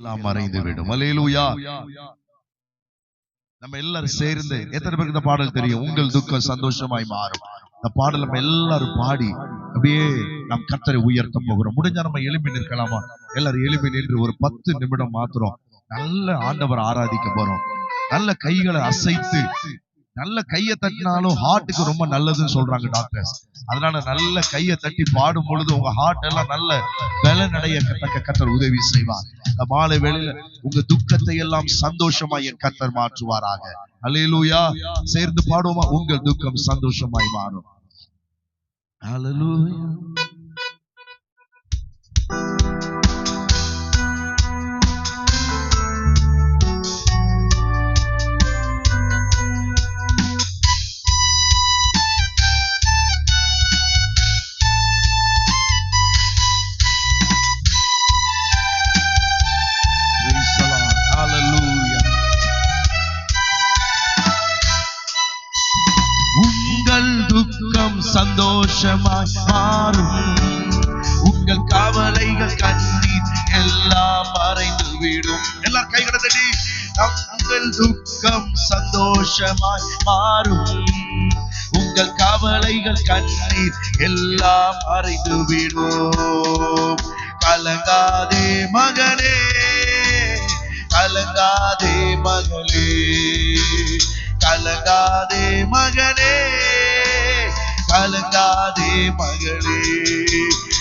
எல்லாம் மறைந்து விடும். அல்லேலூயா. நம்ம எல்லாரும் சேர்ந்து, எத்தனை பேருக்கு இந்த பாடல் தெரியும்? உங்கள் துக்கம் சந்தோஷமாய் மாறும். இந்த பாடல் நம்ம எல்லாரும் பாடி அப்படியே நம் கர்த்தரை உயர்த்த போகிறோம். முடிஞ்சா நம்ம எழுப்பி நிற்கலாமா? எல்லாரும் எழுப்பி நின்று ஒரு 10 நிமிடம் மாத்திரம் நல்ல ஆண்டவர் ஆராதிக்க போறோம். நல்ல கைகளை அசைத்து, நல்ல கையை தட்டினாலும் ஹார்ட்டுக்கு ரொம்ப நல்லதுன்னு சொல்றாங்க டாக்டர்ஸ். அதனால நல்ல கையை தட்டி பாடும் பொழுது உங்க ஹார்ட் எல்லாம் நல்ல பலனடைய கர்த்தர் உதவி செய்வார். இந்த மாலை வேளையில உங்க துக்கத்தை எல்லாம் சந்தோஷமாய் என் கர்த்தர் மாற்றுவாராக. அல்லேலூயா. சேர்ந்து பாடுவோமா? உங்கள் துக்கம் சந்தோஷமாய் மாறும். அல்லேலூயா. சந்தோஷமாய் மாறும். உங்கள் கவலைகள் கண்ணீர் எல்லாம் மறைந்து விடும். எல்லாரும் கைகளை தட்டி, உங்கள் துக்கம் சந்தோஷமாய் மாறும். உங்கள் கவலைகள் கண்ணீர் எல்லாம் மறைந்து விடும். கலங்காதே மகனே, கலங்காதே மகளே, கலங்காதே மகனே, கலங்காதே மகளே.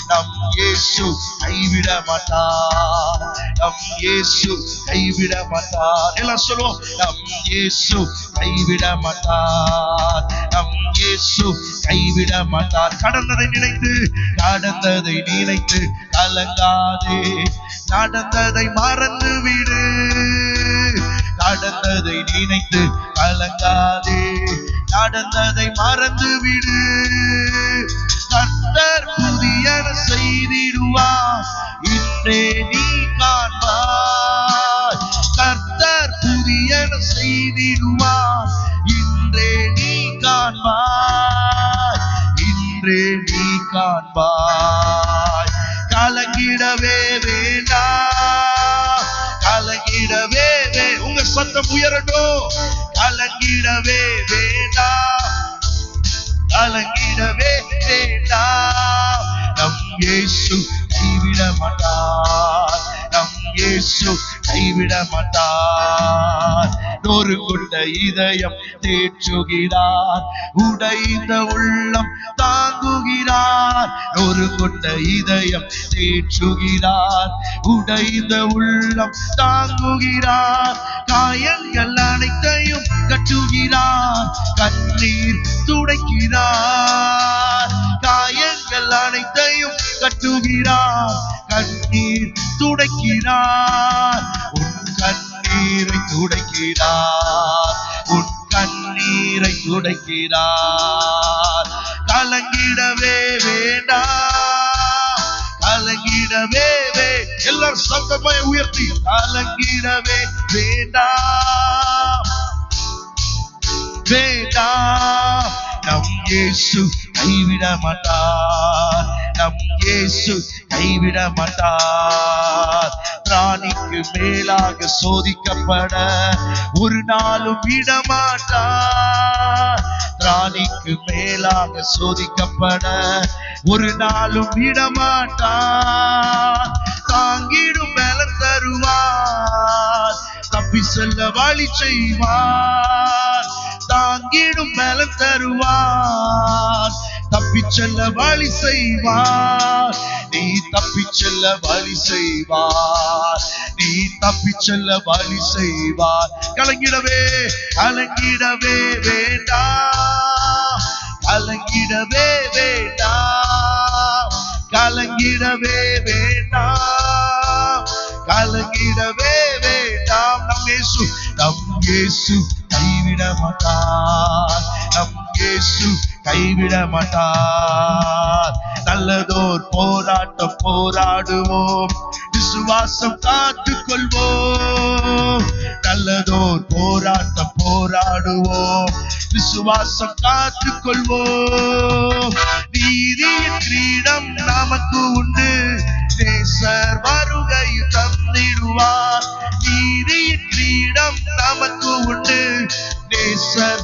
நம் இயேசு கைவிட மாட்டார். நம் இயேசு கைவிட மாட்டார். எல்லாம் சொல்லுவோம், நம் இயேசு கைவிட மாட்டார். நம் இயேசு கைவிட மாட்டார். கடந்ததை நினைத்து, நடந்ததை நினைத்து கலங்காதே. நடந்ததை மறந்து விடு. நடந்ததை நினைத்து கலங்காதே. நடந்ததை மறந்து விடு. கர்த்தர் புதியன செய்திடுவார், இன்றே நீ காண்பாய். கர்த்தர் புதியன செய்திடுவார், இன்றே நீ காண்பாய். இன்றே நீ காண்பாய். கலங்கிடவே வேண்டாம், கலங்கிடவே உங்க சத்தம் உயரட்டும். கலங்கிடவே வேண்டாம், கலங்கிடவே வேண்டாம். நம் இயேசு கைவிட மாட்டார். நம் இயேசு கைவிட மாட்டார். நொறு கொண்ட இதயம் தேற்றுகிறார், உடைந்த உள்ளம் தாங்குகிறார். நொறு கொண்ட இதயம் தேற்றுகிறார், உடைந்த உள்ளம் தாங்குகிறார். காயங்கள் அனைத்தையும் கட்டுகிறார், கண்ணீர் துடைக்கிறார். காயங்கள் அனைத்தையும் கட்டுகிறார், கண்ணீர் துடைக்கிறார். உன் கண்ணீரை துடைக்கிறார், உன் கண்ணீரை துடைக்கிறார். கலங்கிடவே வேண்டாம், கலங்கிடவே எல்லாரும் சத்தமாய் உயர்த்தி, கலங்கிடவே வேண்டாம், வேண்டாம். நம் இயேசு கைவிட மாட்டார். நம் இயேசு கைவிட மாட்டார். பிராணிக்கு மேலாக சோதிக்கப்பட ஒரு நாளும் விடமாட்டார். பிராணிக்கு மேலாக சோதிக்கப்பட ஒரு நாளும் விடமாட்டார். தாங்கிடும் பலன் தருவார், தப்பி செல்ல வழி செய்வார். தாங்கிடும் பலன் தருவார், தப்பி செல்ல வழி செய்வார். நீ தப்பி செல்ல வழி செய்வார், நீ தப்பி செல்ல வழி செய்வார். கலங்கிடவே, கலங்கிடவே வேண்டாம், கலங்கிடவே வேண்டாம், கலங்கிடவே வேண்டாம், கலங்கிடவே வேண்டாம். நம் இயேசு, நம் இயேசு கைவிட மாட்டார். நம் இயேசு கைவிட மாட்டார். நல்லதோர் போராட்டம் போராடுவோம், விசுவாசம் காத்துக் கொள்வோம். நல்லதோர் போராட்டம் போராடுவோம், விசுவாசம் காத்துக் கொள்வோம். நீதியின் கிரீடம் நமக்கு உண்டு, நேசர் வருகை தந்திடுவார். நீதியின் கிரீடம் நமக்கு உண்டு. நேசர்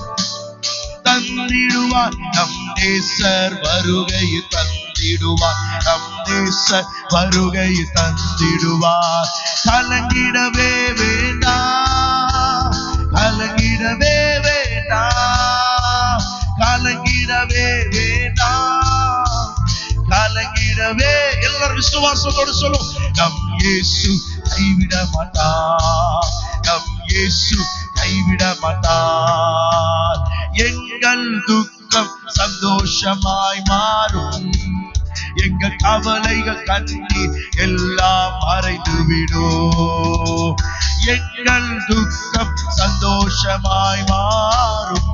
தந்திடுவார். நம் நேசர் வருகை தந்திடுவார். நம் நேசர் வருகை தந்திடுவார். கலங்கிடவே வேண்டாம், கலங்கிடவே வேண்டாம், கலங்கிடவே வேண்டாம், கலங்கிடவே. எல்லாரும் விசுவாசத்தோடு சொல்லும், நம் இயேசு கைவிட மாட்டார், நம் இயேசு கைவிட மாட்டார். எங்கள் துக்கம் சந்தோஷமாய் மாறும், எங்கள் கவலைகள் கண்ணீர் எல்லாம் மறைந்துவிடும். எங்கள் துக்கம் சந்தோஷமாய் மாறும்,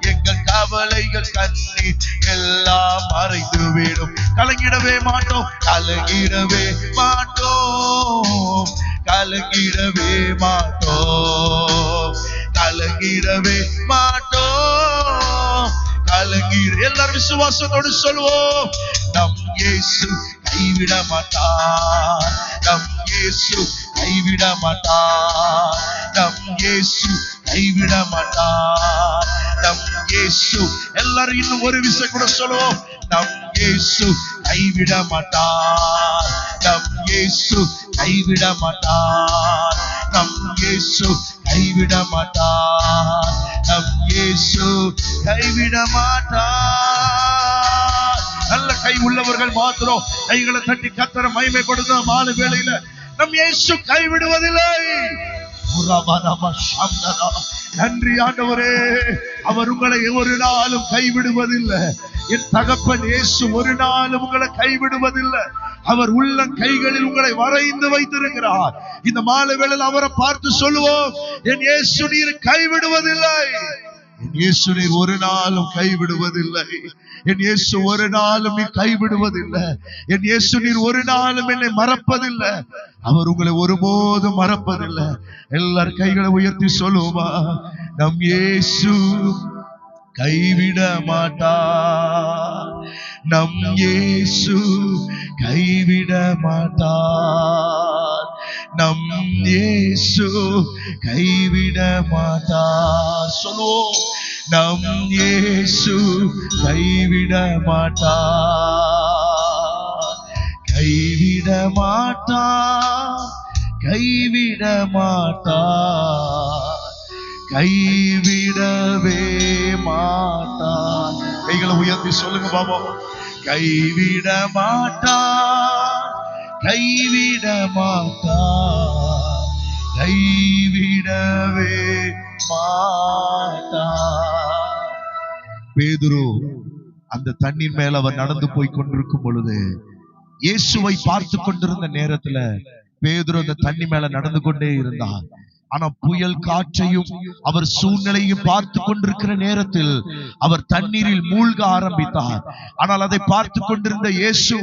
எங்கள் கவலைகள் கண்ணீர் எல்லாம் மறைந்துவிடும். கலங்கிடவே மாட்டோம், கலங்கிடவே மாட்டோம், கலங்கிடவே மாட்டோம், கலங்கிடவே மாட்டோம், கலங்கிட. எல்லாரும் விசுவாசத்தோடு சொல்வோம், நம் இயேசு கைவிட மாட்டார், நம் இயேசு கைவிட மாட்டார், நம் இயேசு கைவிட மாட்டார், நம் இயேசு. எல்லாரும் இன்னும் ஒரு விஷயம் கூட சொல்லுவோம், நம் இயேசு கைவிட மாட்டார், நம் இயேசு கைவிட மாட்டார், நம் இயேசு கைவிட மாட்டார், நம் இயேசு கைவிட மாட்டார். நல்ல கை உள்ளவர்கள் மாத்திரம் கைகளை தட்டி கர்த்தரை மகிமைப்படுத்த மாலை வேளையில நம் இயேசு கைவிடுவதில்லை. நன்றி ஆண்டவரே, அவர் உங்களை ஒரு நாளும் கைவிடுவதில்லை. என் தகப்பன் இயேசு ஒரு நாளும் உங்களை கைவிடுவதில்லை. அவர் உள்ள கைகளில் உங்களை வரைந்து வைத்திருக்கிறார். இந்த மாலை வேளையில் அவரை பார்த்து சொல்லுவோம், என் இயேசு நீர் கைவிடுவதில்லை, என் இயேசு நீர் ஒரு நாளும் கைவிடுவதில்லை, என் இயேசு ஒரு நாளும் நீ கைவிடுவதில்லை, என் இயேசு நீர் ஒரு நாளும் என்னை மறப்பதில்லை, அவர் உங்களை ஒருபோதும் மறப்பதில்லை. எல்லார் கைகளை உயர்த்தி சொல்லுவோமா, நம் இயேசு கைவிட மாட்டார், நம் இயேசு கைவிட மாட்டார், நம் இயேசு கைவிட மாட்டார். சொல்லுவோம், நம் இயேசு கைவிட மாட்டார், கைவிட மாட்டார், கைவிட மாட்டார், கைவிடவே மாட்டார். கைகளை உயர்த்தி சொல்லுங்க பாபா, கைவிட மாட்டார், கைவிட மாட்டார், கைவிடவே மாட்டார். பேதுரு அந்த தண்ணீர் மேல அவர் நடந்து போய் கொண்டிருக்கும் பொழுது, இயேசுவை பார்த்து கொண்டிருந்த நேரத்துல பேதுரு அந்த தண்ணி மேல நடந்து கொண்டே இருந்தார். ஆனா புயல் காற்றையும் அவர் சூழ்நிலையும் பார்த்து கொண்டிருக்கிற நேரத்தில் அவர் தண்ணீரில் மூழ்க ஆரம்பித்தார். ஆனால் அதை பார்த்து கொண்டிருந்த இயேசு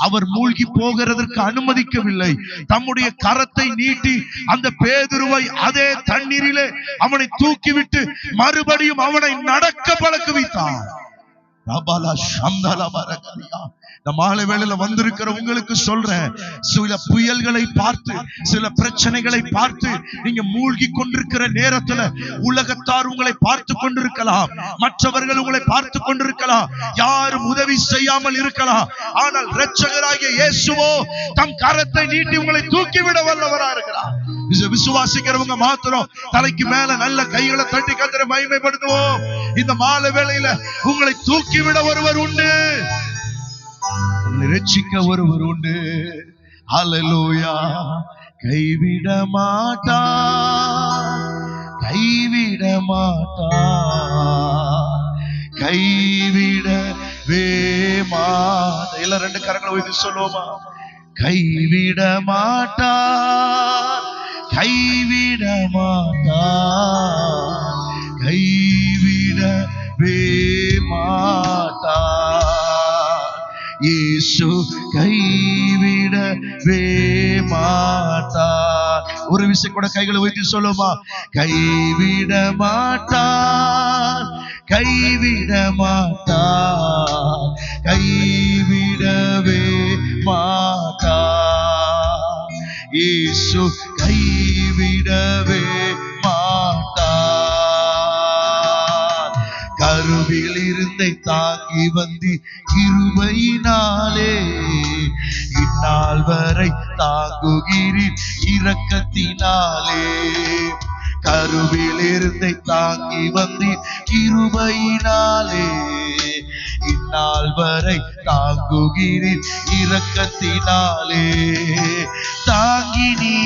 அவர் மூழ்கி போகிறதற்கு அனுமதிக்கவில்லை. தம்முடைய கரத்தை நீட்டி அந்த பேதுருவை அதே தண்ணீரிலே அவனை தூக்கிவிட்டு மறுபடியும் அவனை நடக்க பழக்குவித்தார். இந்த மாலை வேளையில வந்திருக்கிற உங்களுக்கு சொல்றேன், சில புயல்களை பார்த்து, சில பிரச்சனைகளை பார்த்து நீங்க மூழ்கி கொண்டிருக்கிற நேரத்துல உலகத்தார் உங்களை பார்த்து கொண்டிருக்கலாம், மற்றவர்கள் உங்களை பார்த்து கொண்டிருக்கலாம், யாரும் உதவி செய்யாமல் இருக்கலாம். ஆனால் இரட்சகராகிய இயேசுவோ தம் கரத்தை நீட்டி உங்களை தூக்கிவிட வல்லவரா இருக்கிறார். விசுவாசிக்கிறவங்க மாத்திரம் தலைக்கு மேல நல்ல கைகளை தட்டி கர்த்தரை மகிமைப்படுத்துவோம். இந்த மாலை வேளையில உங்களை தூக்கிவிட ஒருவர் உண்டு, ரட்சிக்க ஒருவர் உண்டு. ஹல்லேலூயா. கைவிட மாட்டார், கைவிட மாட்டார், கைவிடவே மாட்டார். எல்லாம் ரெண்டு கரங்களை வைத்து சொல்லுவோமா, கைவிட மாட்டார், கைவிட மாட்டார், கைவிடவே மாட்டார். இயேசு கைவிடவே மாட்டார். ஒரு விஷயம் கூட கைகளை வைத்து சொல்லுமா, கைவிட மாட்டார், கைவிட மாட்டார், கைவிடவே மாட்டார். இயேசு கைவிடவே மாட்டார். கருவில் இருந்தை தாங்கி வந்தி கிருபையினாலே இந்நாள் வரை தாங்குகிறீர் இரக்கத்தினாலே. கருவில் இருந்தை தாங்கி வந்தீர் கிருபையினாலே இந்நாள் வரை தாங்குகிறீர் இரக்கத்தினாலே. தாங்கி நீ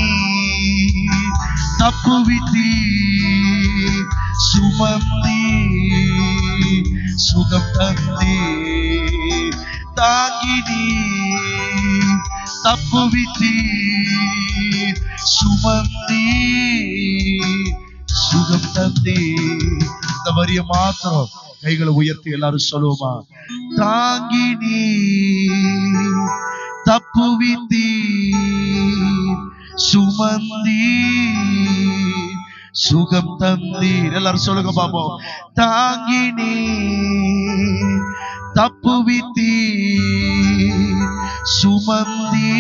தப்புவித்தீர் சுமந்தி சுகம் தந்தீர். தாங்கி நீ தப்புவித்தீர் சுமந்தி சுகம் தந்தீர். இந்த வரிய மாத்திரம் கைகளை உயர்த்தி எல்லாரும் சொல்லுவோமா? தாங்கி நீ தப்புவித்தீர் சுமந்தி சுகம் தந்தீர். எல்லாரும் சொல்லுங்க பாப்போம். தாங்கி நீ தப்புவித்தீர் சுமந்தி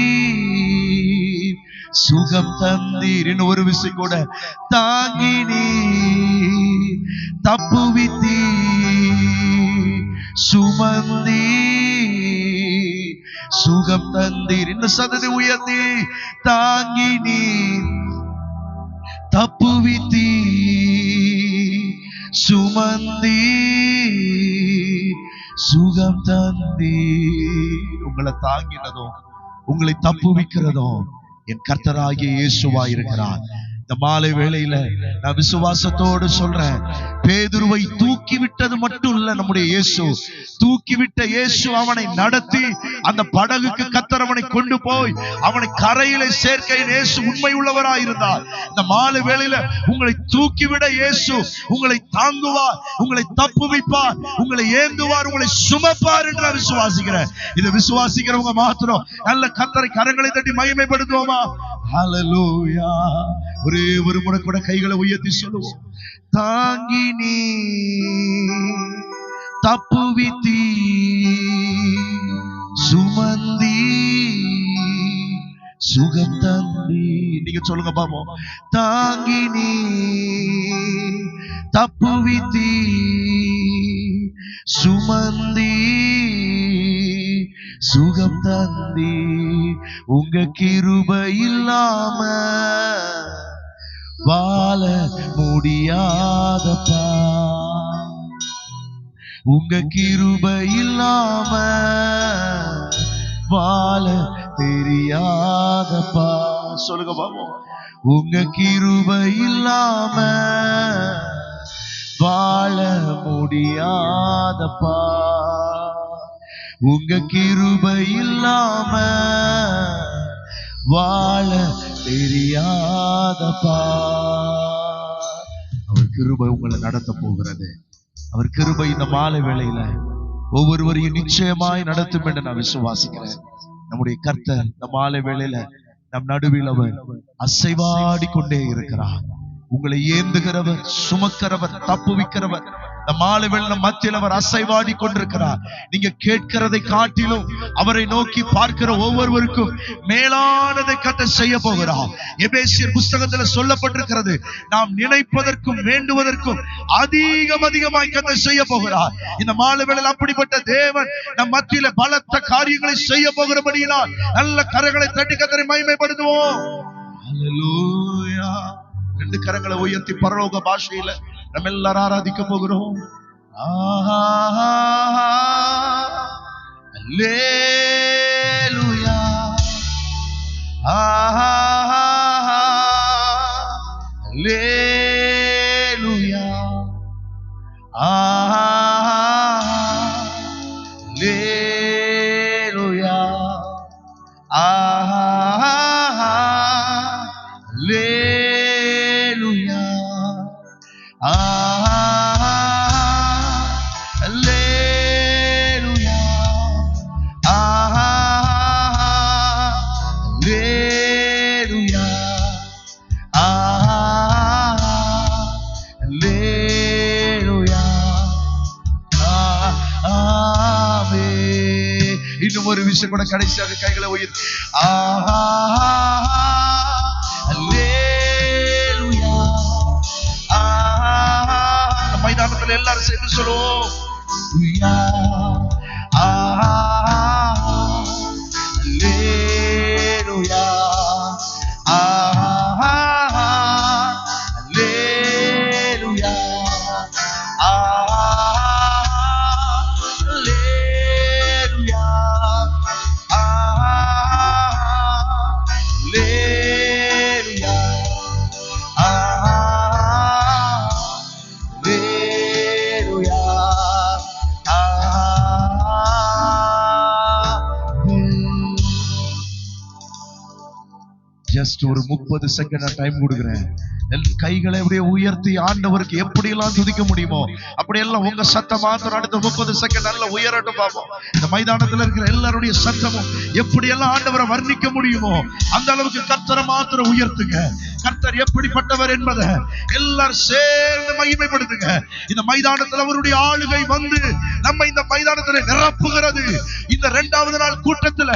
சுகம் தந்தீர். இன்னும் ஒரு விஷயம் கூட. தாங்கி நீ தப்புவித்தீர் சுமந்தி சுகம் தந்தீர். இந்த சத்தத்தை உயர்த்தி தாங்கி நீ தப்புவித்தீர் சுமந்தி சுகம் தந்தீர். உங்களை தாங்கினதும் உங்களை தப்புவிக்கிறதும் என் கர்த்தராகிய இயேசுவா இருக்கிறார். இந்த மாலை வேளையில நான் விசுவாசத்தோடு சொல்றேன், பேதுருவை தூக்கி விட்டது மட்டும் இல்ல, நம்முடைய இயேசு தூக்கிவிட்ட இயேசு அவனை நடத்தி அந்த படகுக்கு கர்த்தர் அவனை கொண்டு போய் அவனை கரையிலே சேர்க்க இயேசு உண்மை உள்ளவராய் இருந்தார். இந்த மாலை வேளையில உங்களை தூக்கிவிட இயேசு உங்களை தாங்குவார், உங்களை தப்புவிப்பார், உங்களை ஏந்துவார், உங்களை சுமப்பார் என்று நான் விசுவாசிக்கிறேன். இதை விசுவாசிக்கிறவங்க மாத்திரம் நல்ல கர்த்தரை கரங்களை தட்டி மகிமைப்படுத்துவோமா? ஹல்லேலூயா. ஒரே ஒரு முறை கூட கைகளை உயர்த்தி சொல்லுவோம். தாங்கி நீ தப்புவித்தீ சுமந்தி சுகம் தந்தி. நீங்க சொல்லுங்க பாப்போம். தாங்கி நீ தப்புவித்தீ சுமந்தி சுகம் தந்தி. உங்க கிருபை இல்லாம வாழ முடியாதப்பா, உங்க கிருபை இல்லாம வாழ தெரியாதப்பா. சொல்லுங்க பாப்போம். உங்க கிருபை இல்லாம வாழ முடியாதப்பா, உங்க கிருபை இல்லாம வாழ தெரியாதப்பா. அவர் கிருபை உங்களை நடத்த போகிறது. அவர் கிருபை இந்த மாலை வேளையில ஒவ்வொருவரையும் நிச்சயமாய் நடத்தும் என்று நான் விசுவாசிக்கிறேன். நம்முடைய கர்த்தர் இந்த மாலை வேளையில நம் நடுவில் அவர் அசைவாடி கொண்டே இருக்கிறார். உங்களை ஏந்துகிறவர், சுமக்கிறவர், தப்புவிக்கிறவர். இந்த மாலை வேளையில மத்தியில் அவர் அசைவாடி கொண்டிருக்கிறார். நீங்க கேட்கிறதை காட்டிலும் அவரை நோக்கி பார்க்கிற ஒவ்வொருவருக்கும் மேலானதை கர்த்தர் செய்ய போகிறார். எபேசியர் புஸ்தகத்தில் சொல்லப்பட்டிருக்கிறது, நாம் நினைப்பதற்கும் வேண்டுவதற்கும் அதிகமாய் கர்த்தர் செய்ய போகிறார். இந்த மாலை வேளையில அப்படிப்பட்ட தேவன் நம் மத்தியில பலத்த காரியங்களை செய்ய போகிறபடியினால் நல்ல கரங்களை தட்டி கர்த்தரை மகிமைப்படுத்துவோம். ஹல்லேலூயா. ரெண்டு கரங்களை உயர்த்தி பரலோக பாஷையில நம்ம எல்லாரும் ஆராதிக்க போகிறோம். அல்லேலூயா, அல்லேலூயா, அல்லேலூயா, இன்னும் ஒரு விஷயம் கூட கடைசியாக கைகளை உயர்த்தி நாமத்தில் எல்லாரும் சேர்ந்து சொல்லுவோம். ஜஸ்ட் ஒரு 30 செகண்ட் டைம் கொடுக்குறேன். கைகளை அப்படியே உயர்த்தி ஆண்டவருக்கு எப்படி எல்லாம் துதிக்க முடியுமோ அப்படியெல்லாம் உங்க சத்தம் மாத்திரம் அடுத்த 30 செகண்ட் நல்ல உயரட்டும் பார்ப்போம். இந்த மைதானத்துல இருக்கிற எல்லாருடைய சத்தமும் எப்படி எல்லாம் ஆண்டவரை வர்ணிக்க முடியுமோ அந்த அளவுக்கு கர்த்தரை மாத்திரம் உயர்த்துங்க. கர்த்தர் எப்படிப்பட்டவர் என்பதை எல்லாரும் சேர்ந்து மகிமைப்படுத்துங்க. இந்த மைதானத்தில் அவருடைய ஆளுகை வந்து நம்ம இந்த மைதானத்தில் நிரப்புகிறது. இந்த 2வது நாள் கூட்டத்தில்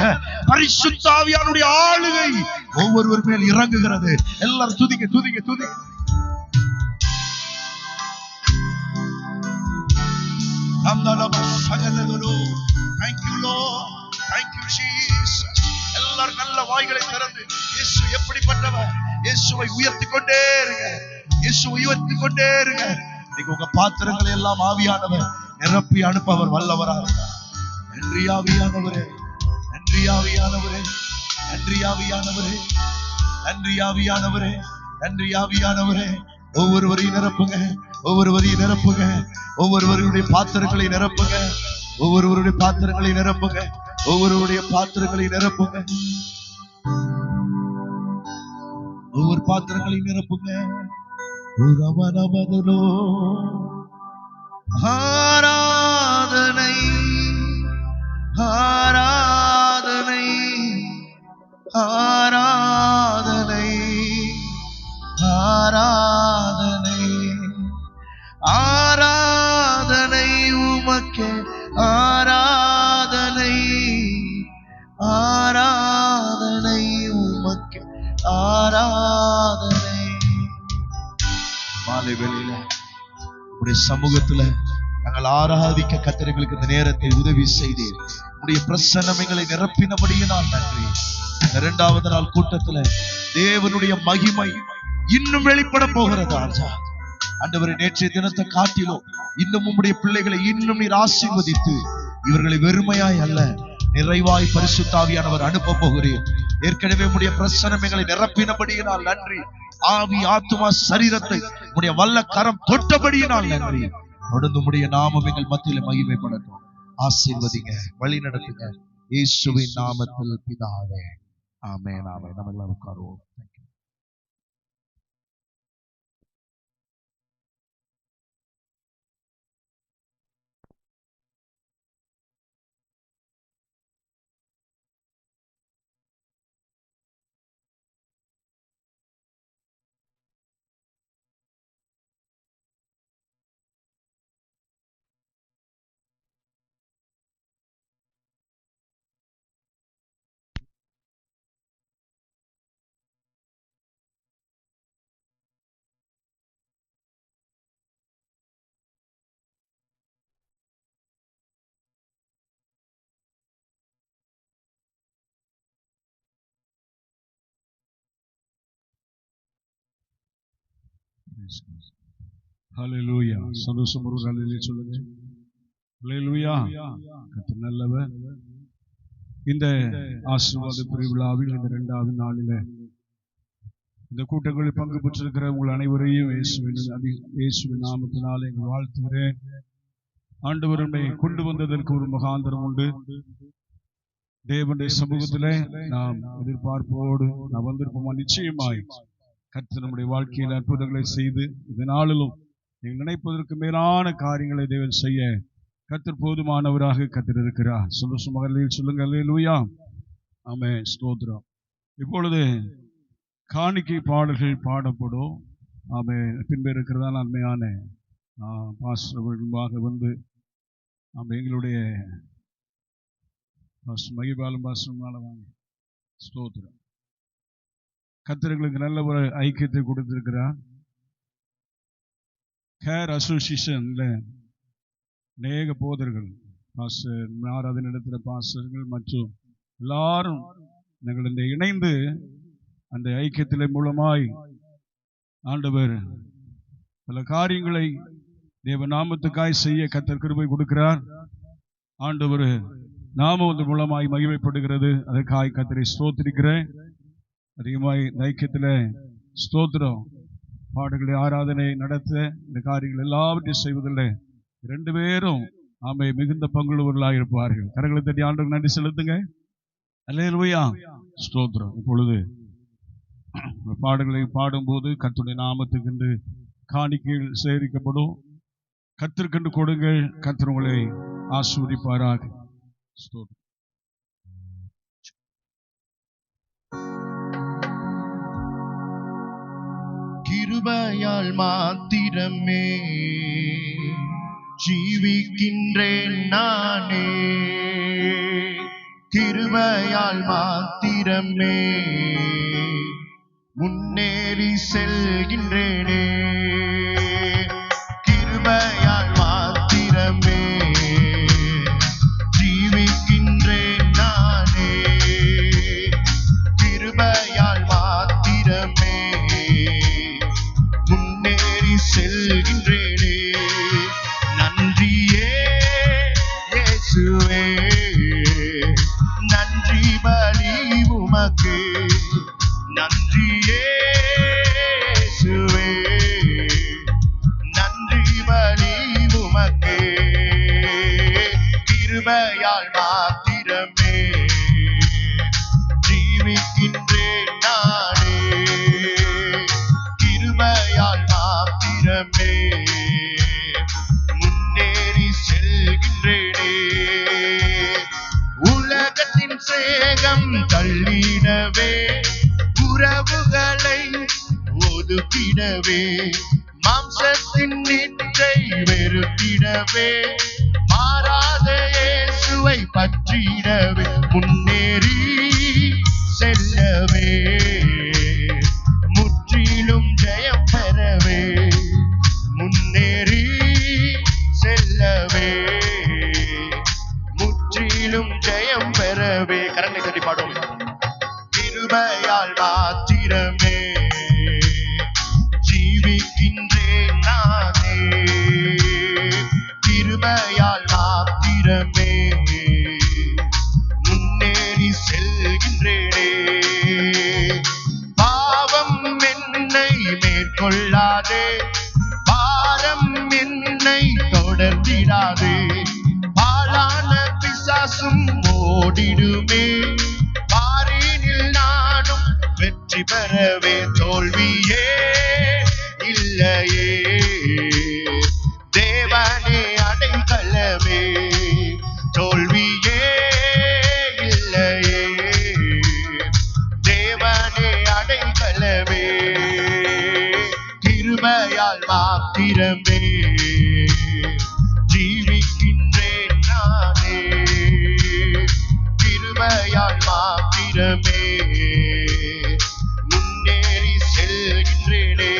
பரிசுத்த ஆவியானுடைய ஆளுகை ஒவ்வொருவர் மேல் இறங்குகிறது. எல்லாரும் துதிங்க துதிங்க துதிங்க. Thank you Lord, thank you Jesus. எல்லாரும் நல்ல வாய்களை திறந்து இயேசு எப்படிப்பட்டவர், இயேசுவை உயர்த்தி கொண்டே இருங்க, இயேசுவை உயர்த்தி கொண்டே இருங்க. இன்னைக்கு உங்க பாத்திரங்களை எல்லாம் ஆவியானவர் நிரப்பி அனுப்பவர் வல்லவராக. நன்றி ஆவியானவரே, நன்றி ஆவியானவரே, நன்றி ஆவியானவரே, நன்றி ஆவியானவரே, நன்றி ஆவியானவரே. ஒவ்வொருவரையும் நிரப்புங்க, ஒவ்வொருவரையும் நிரப்புங்க, ஒவ்வொருவருடைய பாத்திரங்களை நிரப்புங்க, ஒவ்வொருவருடைய பாத்திரங்களை நிரப்புங்க, ஒவ்வொருவருடைய பாத்திரங்களை நிரப்புங்க, ஒவ்வொரு பாத்திரங்களை நிரப்புங்க. ஆராதனை ஆராதனை ஆராதனை ஆராதனை ஆராதனை உமக்கே, ஆராதனை ஆராதனை உமக்கே, ஆராதனை. மாலை வேளையில உடைய சமூகத்துல நாங்கள் ஆராதிக்க கர்த்தருக்கு இந்த நேரத்தை உதவி செய்தேன். உடைய பிரசன்னம் எங்களை நிரப்பினபடியினால் நன்றி. இந்த 2வது நாள் கூட்டத்துல தேவனுடைய மகிமை இன்னும் வெளிப்பட போகிறது. ஆண்டவரே, நேற்றைய தினத்தை காட்டிலும் இன்னும் உம்முடைய பிள்ளைகளை இன்னும் நீர் ஆசீர்வதித்து இவர்களை வெறுமையாய் அல்ல நிறைவாய் பரிசுத்த ஆவியானவர் அனுப்ப போகிறேன். ஏற்கனவே உம்முடைய பிரசன்னம் எங்களை நிரப்பினபடியினால் நன்றி. ஆவி ஆத்துமா சரீரத்தை உம்முடைய வல்ல கரம் தொட்டபடியினால் நன்றி. தொடர்ந்து உம்முடைய நாமம் எங்கள் மத்தியில மகிமைப்படட்டும். ஆசீர்வதிங்க, வழி நடத்துங்க, இயேசுவின் நாமத்தில் பிதாவே, ஆமென் ஆமென். நம்ம எல்லாரும் உட்காருவோம். ஹல்லேலூயா. சந்தோஷம் ஒரு ஹல்லேலூயா சொல்லுங்க. ஹல்லேலூயா. கர்த்தர் நல்லவர். இந்த ஆசீர்வாத பெருவிழாவில் இந்த 2வது நாளில் இந்த கூட்டங்களில் பங்கு பெற்றிருக்கிற உங்கள் அனைவரையும் இயேசுவின் நாமத்தினாலே எங்கள் வாழ்த்துகிறேன். ஆண்டவர் நம்மை கொண்டு வந்ததற்கு ஒரு முகாந்திரம் உண்டு. தேவனுடைய சமூகத்திலே நாம் எதிர்பார்ப்போடு நாம் வந்திருப்போமா? நிச்சயமாய் கர்த்தர் நம்முடைய வாழ்க்கையில் அற்புதங்களை செய்து இதனாலும் நீங்கள் நினைப்பதற்கு மேலான காரியங்களை தேவன் செய்ய கர்த்தர் போதுமானவராக கர்த்தர் இருக்கிறார். சந்தோஷமாக சொல்லுங்க. அல்லேலூயா. ஆமென். ஸ்தோத்திரம். இப்பொழுது காணிக்கை பாடல்கள் பாடப்படும். ஆமென். பின்பு இருக்கிறதான அருமையான பாஸ்டர் வந்து எங்களுடைய மகிபாலும் பாஸ்டர் வாங்க. ஸ்தோத்திரம். கர்த்தர்களுக்கு நல்ல ஒரு ஐக்கியத்தை கொடுத்திருக்கிறார். கேர் அசோசியேஷன்ல அநேக போதர்கள், பாஸ்டர் ஆராதனிடத்தில் பாஸ்டர்கள் மற்றும் எல்லாரும் நாங்கள் இந்த இணைந்து அந்த ஐக்கியத்தின் மூலமாய் ஆண்டவர் பல காரியங்களை தேவ நாமத்துக்காய் செய்ய கர்த்தர் கிருபை கொடுக்கிறார். ஆண்டவர் நாமம் அந்த மூலமாய் மகிமைப்படுகிறது. அதற்காய் கர்த்தரை ஸ்தோத்திரிக்கிறேன். அதிகமாய் இந்த ஐக்கியத்தில் ஸ்தோத்திரம் பாடல்களை ஆராதனை நடத்த இந்த காரியங்கள் எல்லாவற்றையும் செய்வதில்லை 2 பேரும் ஆமை மிகுந்த பங்குள்ளவர்களாக இருப்பார்கள். கரங்களை தட்டி ஆண்டவருக்கு நன்றி செலுத்துங்க. அல்லேலூயா, ஸ்தோத்திரம். இப்பொழுது பாடல்களை பாடும்போது கர்த்தருடைய நாமத்துக்கென்று காணிக்கைகள் சேகரிக்கப்படும். கர்த்தருக்கென்று கொடுங்கள். கர்த்தர் உங்களை ஆசீர்வதிப்பாராக. ஸ்தோத்திரம். கிருபையால் மாத்திரமே ஜீவிக்கின்றேன் நானே, கிருபையால் மாத்திரமே முன்னேறி செல்கின்றேனே, கிருபையால் மாத்திரமே ஜீவிக்கின்றேன் நானே, கிருபையால் மாத்திரமே முன்னேறி செல்கின்றேனே. நன்றியே இயேசுவே, நன்றி பலி உமக்கு, நன்றியே இயேசுவே, நன்றி பலி உமக்கு, கிருபையால் மாத்திரமே ஜீவிக்கின்றேன் நானே, கிருபையால் மாத்திரமே முன்னேறி செல்கின்றேனே. உலகத்தின் சேகம் தள்ளிடவே, உறவுகளை ஒதுக்கிடவே, மாம்சத்தின் நிற்றை வெறுத்திடவே, மாறாத இயேசுவை பற்றிடவே, முன்னேறி செல்லவே, முற்றிலும் ஜெயம் பெறவே, முன்னேறி செல்லவே, முற்றிலும் ஜெயம் பெறவே. கரங்களை தட்டி பாடும். கிருபையால் மாத்திரமே ஜீவிக்கின்றேன் நானே, கிருபையால் மாத்திரமே முன்னேறி செல்கின்றேனே. பாவம் என்னை மேற்கொள்ளாதே, பாரம் என்னை தொடர்ந்திடாதே, பாலான பிசாசும் ஓடிடுமே, பாரினில் நானும் வெற்றி பெறவே, தோல்வியே இல்லையே தேவனே அடைக்கலமே, தோல்வியே இல்லையே தேவனே அடைக்கலமே, கிருபையால் மாத்திரமே ஜீவிக்கின்றேன் நானே, கிருபையால் மாத்திரமே முன்னேறி செல்கின்றேனே.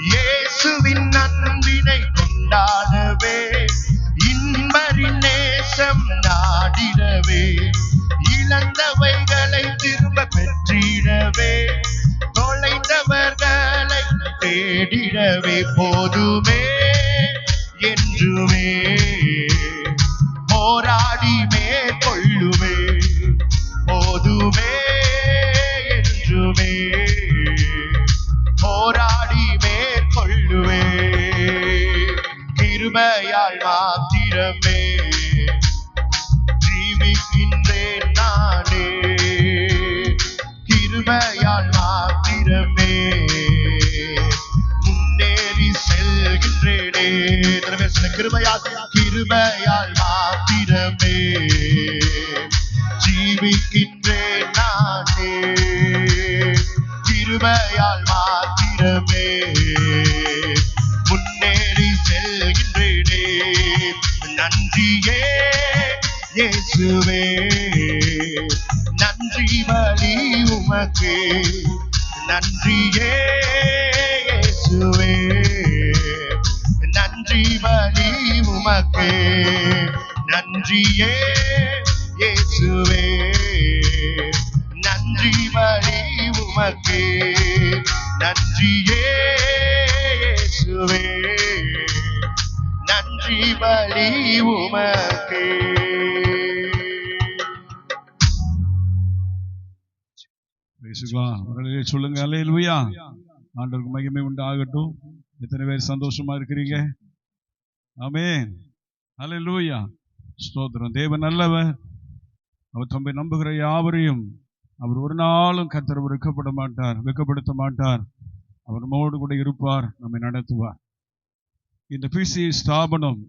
இயேசுவின் அன்பினை கொண்டாடவே, இன்பரின் நேசம் நாடிடவே, இழந்தவைகளை திரும்ப பெற்றிடவே, தொலைந்தவர்களை தேடிடவே, போதுமே என்றுமே போராடி மேற்கொள்ளுவே, போதுமே என்றுமே போராடி மேற்கொள்ளுவே, கிருபையால் மாத்திரமே ஜீவிக்கின்றேன் நானே, கிருபையால் மாத்திரமே முன்னேறி செல்கின்றேனே. கிருபையால் கிருபையால் மாத்திரமே ஜீவிக்கின்றேன் நானே, கிருபையால் மாத்திரமே முன்னேறி செல்கின்றேனே. நன்றியே இயேசுவே, நன்றி பலி உமக்கு, நன்றியே இயேசுவே நன்றி பலி உமக்கே நன்றியே இயேசுவே நன்றி பலி உமக்கே நன்றியே இயேசுவே நன்றி பலி உமக்கே. சொல்லுங்க அல்லேலூயா. ஆண்டவருக்கு மகிமை உண்டாகட்டும். எத்தனை பேர் சந்தோஷமா இருக்கிறீங்க? ஆமென். அல்லேலூயா. ஸ்தோத்திரம். தேவன் நல்லவர். அவர் தம்மை நம்புகிற யாவரையும் அவர் ஒரு நாளும் கர்த்தர் வெட்கப்படுத்த மாட்டார். அவர் நம்மோடு கூட இருப்பார், நம்மை நடத்துவார். இந்த பிசி ஸ்தாபனம்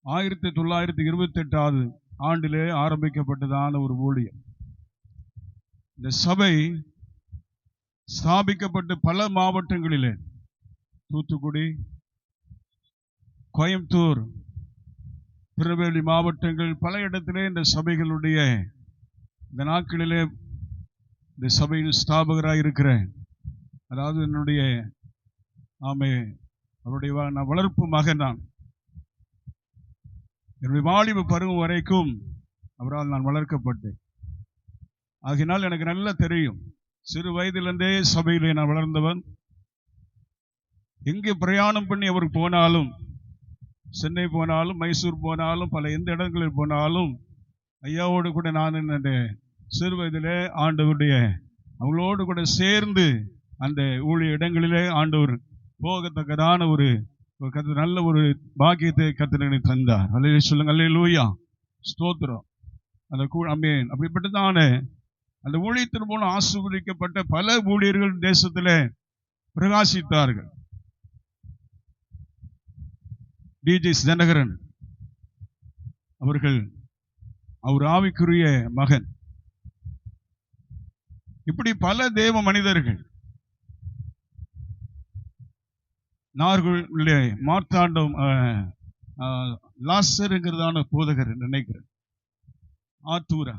1928 ஆண்டிலே ஆரம்பிக்கப்பட்டதான ஒரு ஊழியம். இந்த சபை ஸ்தாபிக்கப்பட்டு பல மாவட்டங்களிலே, தூத்துக்குடி, கோயம்புத்தூர், திருநெல்வேலி மாவட்டங்கள், பல இடத்திலே இந்த சபைகளுடைய இந்த நாட்களிலே இந்த சபையில் ஸ்தாபகராக இருக்கிறேன். அதாவது என்னுடைய அவருடைய நான் வளர்ப்பு மகன். நான் என்னுடைய வாலிப பருவம் வரைக்கும் அவரால் நான் வளர்க்கப்பட்டேன். ஆகினால் எனக்கு நல்லா தெரியும். சிறு வயதிலிருந்தே சபையிலே நான் வளர்ந்தவன். எங்கே பிரயாணம் பண்ணி அவர் போனாலும், சென்னை போனாலும், மைசூர் போனாலும், பல எந்த இடங்களில் போனாலும் ஐயாவோடு கூட நான் என்னுடைய சிறு வயதிலே ஆண்டவருடைய அவங்களோடு கூட சேர்ந்து அந்த ஊழிய இடங்களிலே ஆண்டவர் போகத்தக்கதான ஒரு நல்ல ஒரு பாக்கியத்தை கர்த்தர் தந்தார். அல்லேலூயா சொல்லுங்க. அல்லேலூயா. ஸ்தோத்திரம். அந்த ஆமென். அப்படிப்பட்டதான அந்த ஊழியத்தின் மூலம் ஆசீர்வதிக்கப்பட்ட பல ஊழியர்கள் தேசத்திலே பிரகாசித்தார்கள். டிஜே தினகரன் அவர்கள் அவர் ஆவிக்குரிய மகன். இப்படி பல தேவ மனிதர்கள். நார்குள்ளே மார்த்தாண்டம் லாசருங்கிறதான போதகர் நினைக்கிறேன். ஆத்தூர்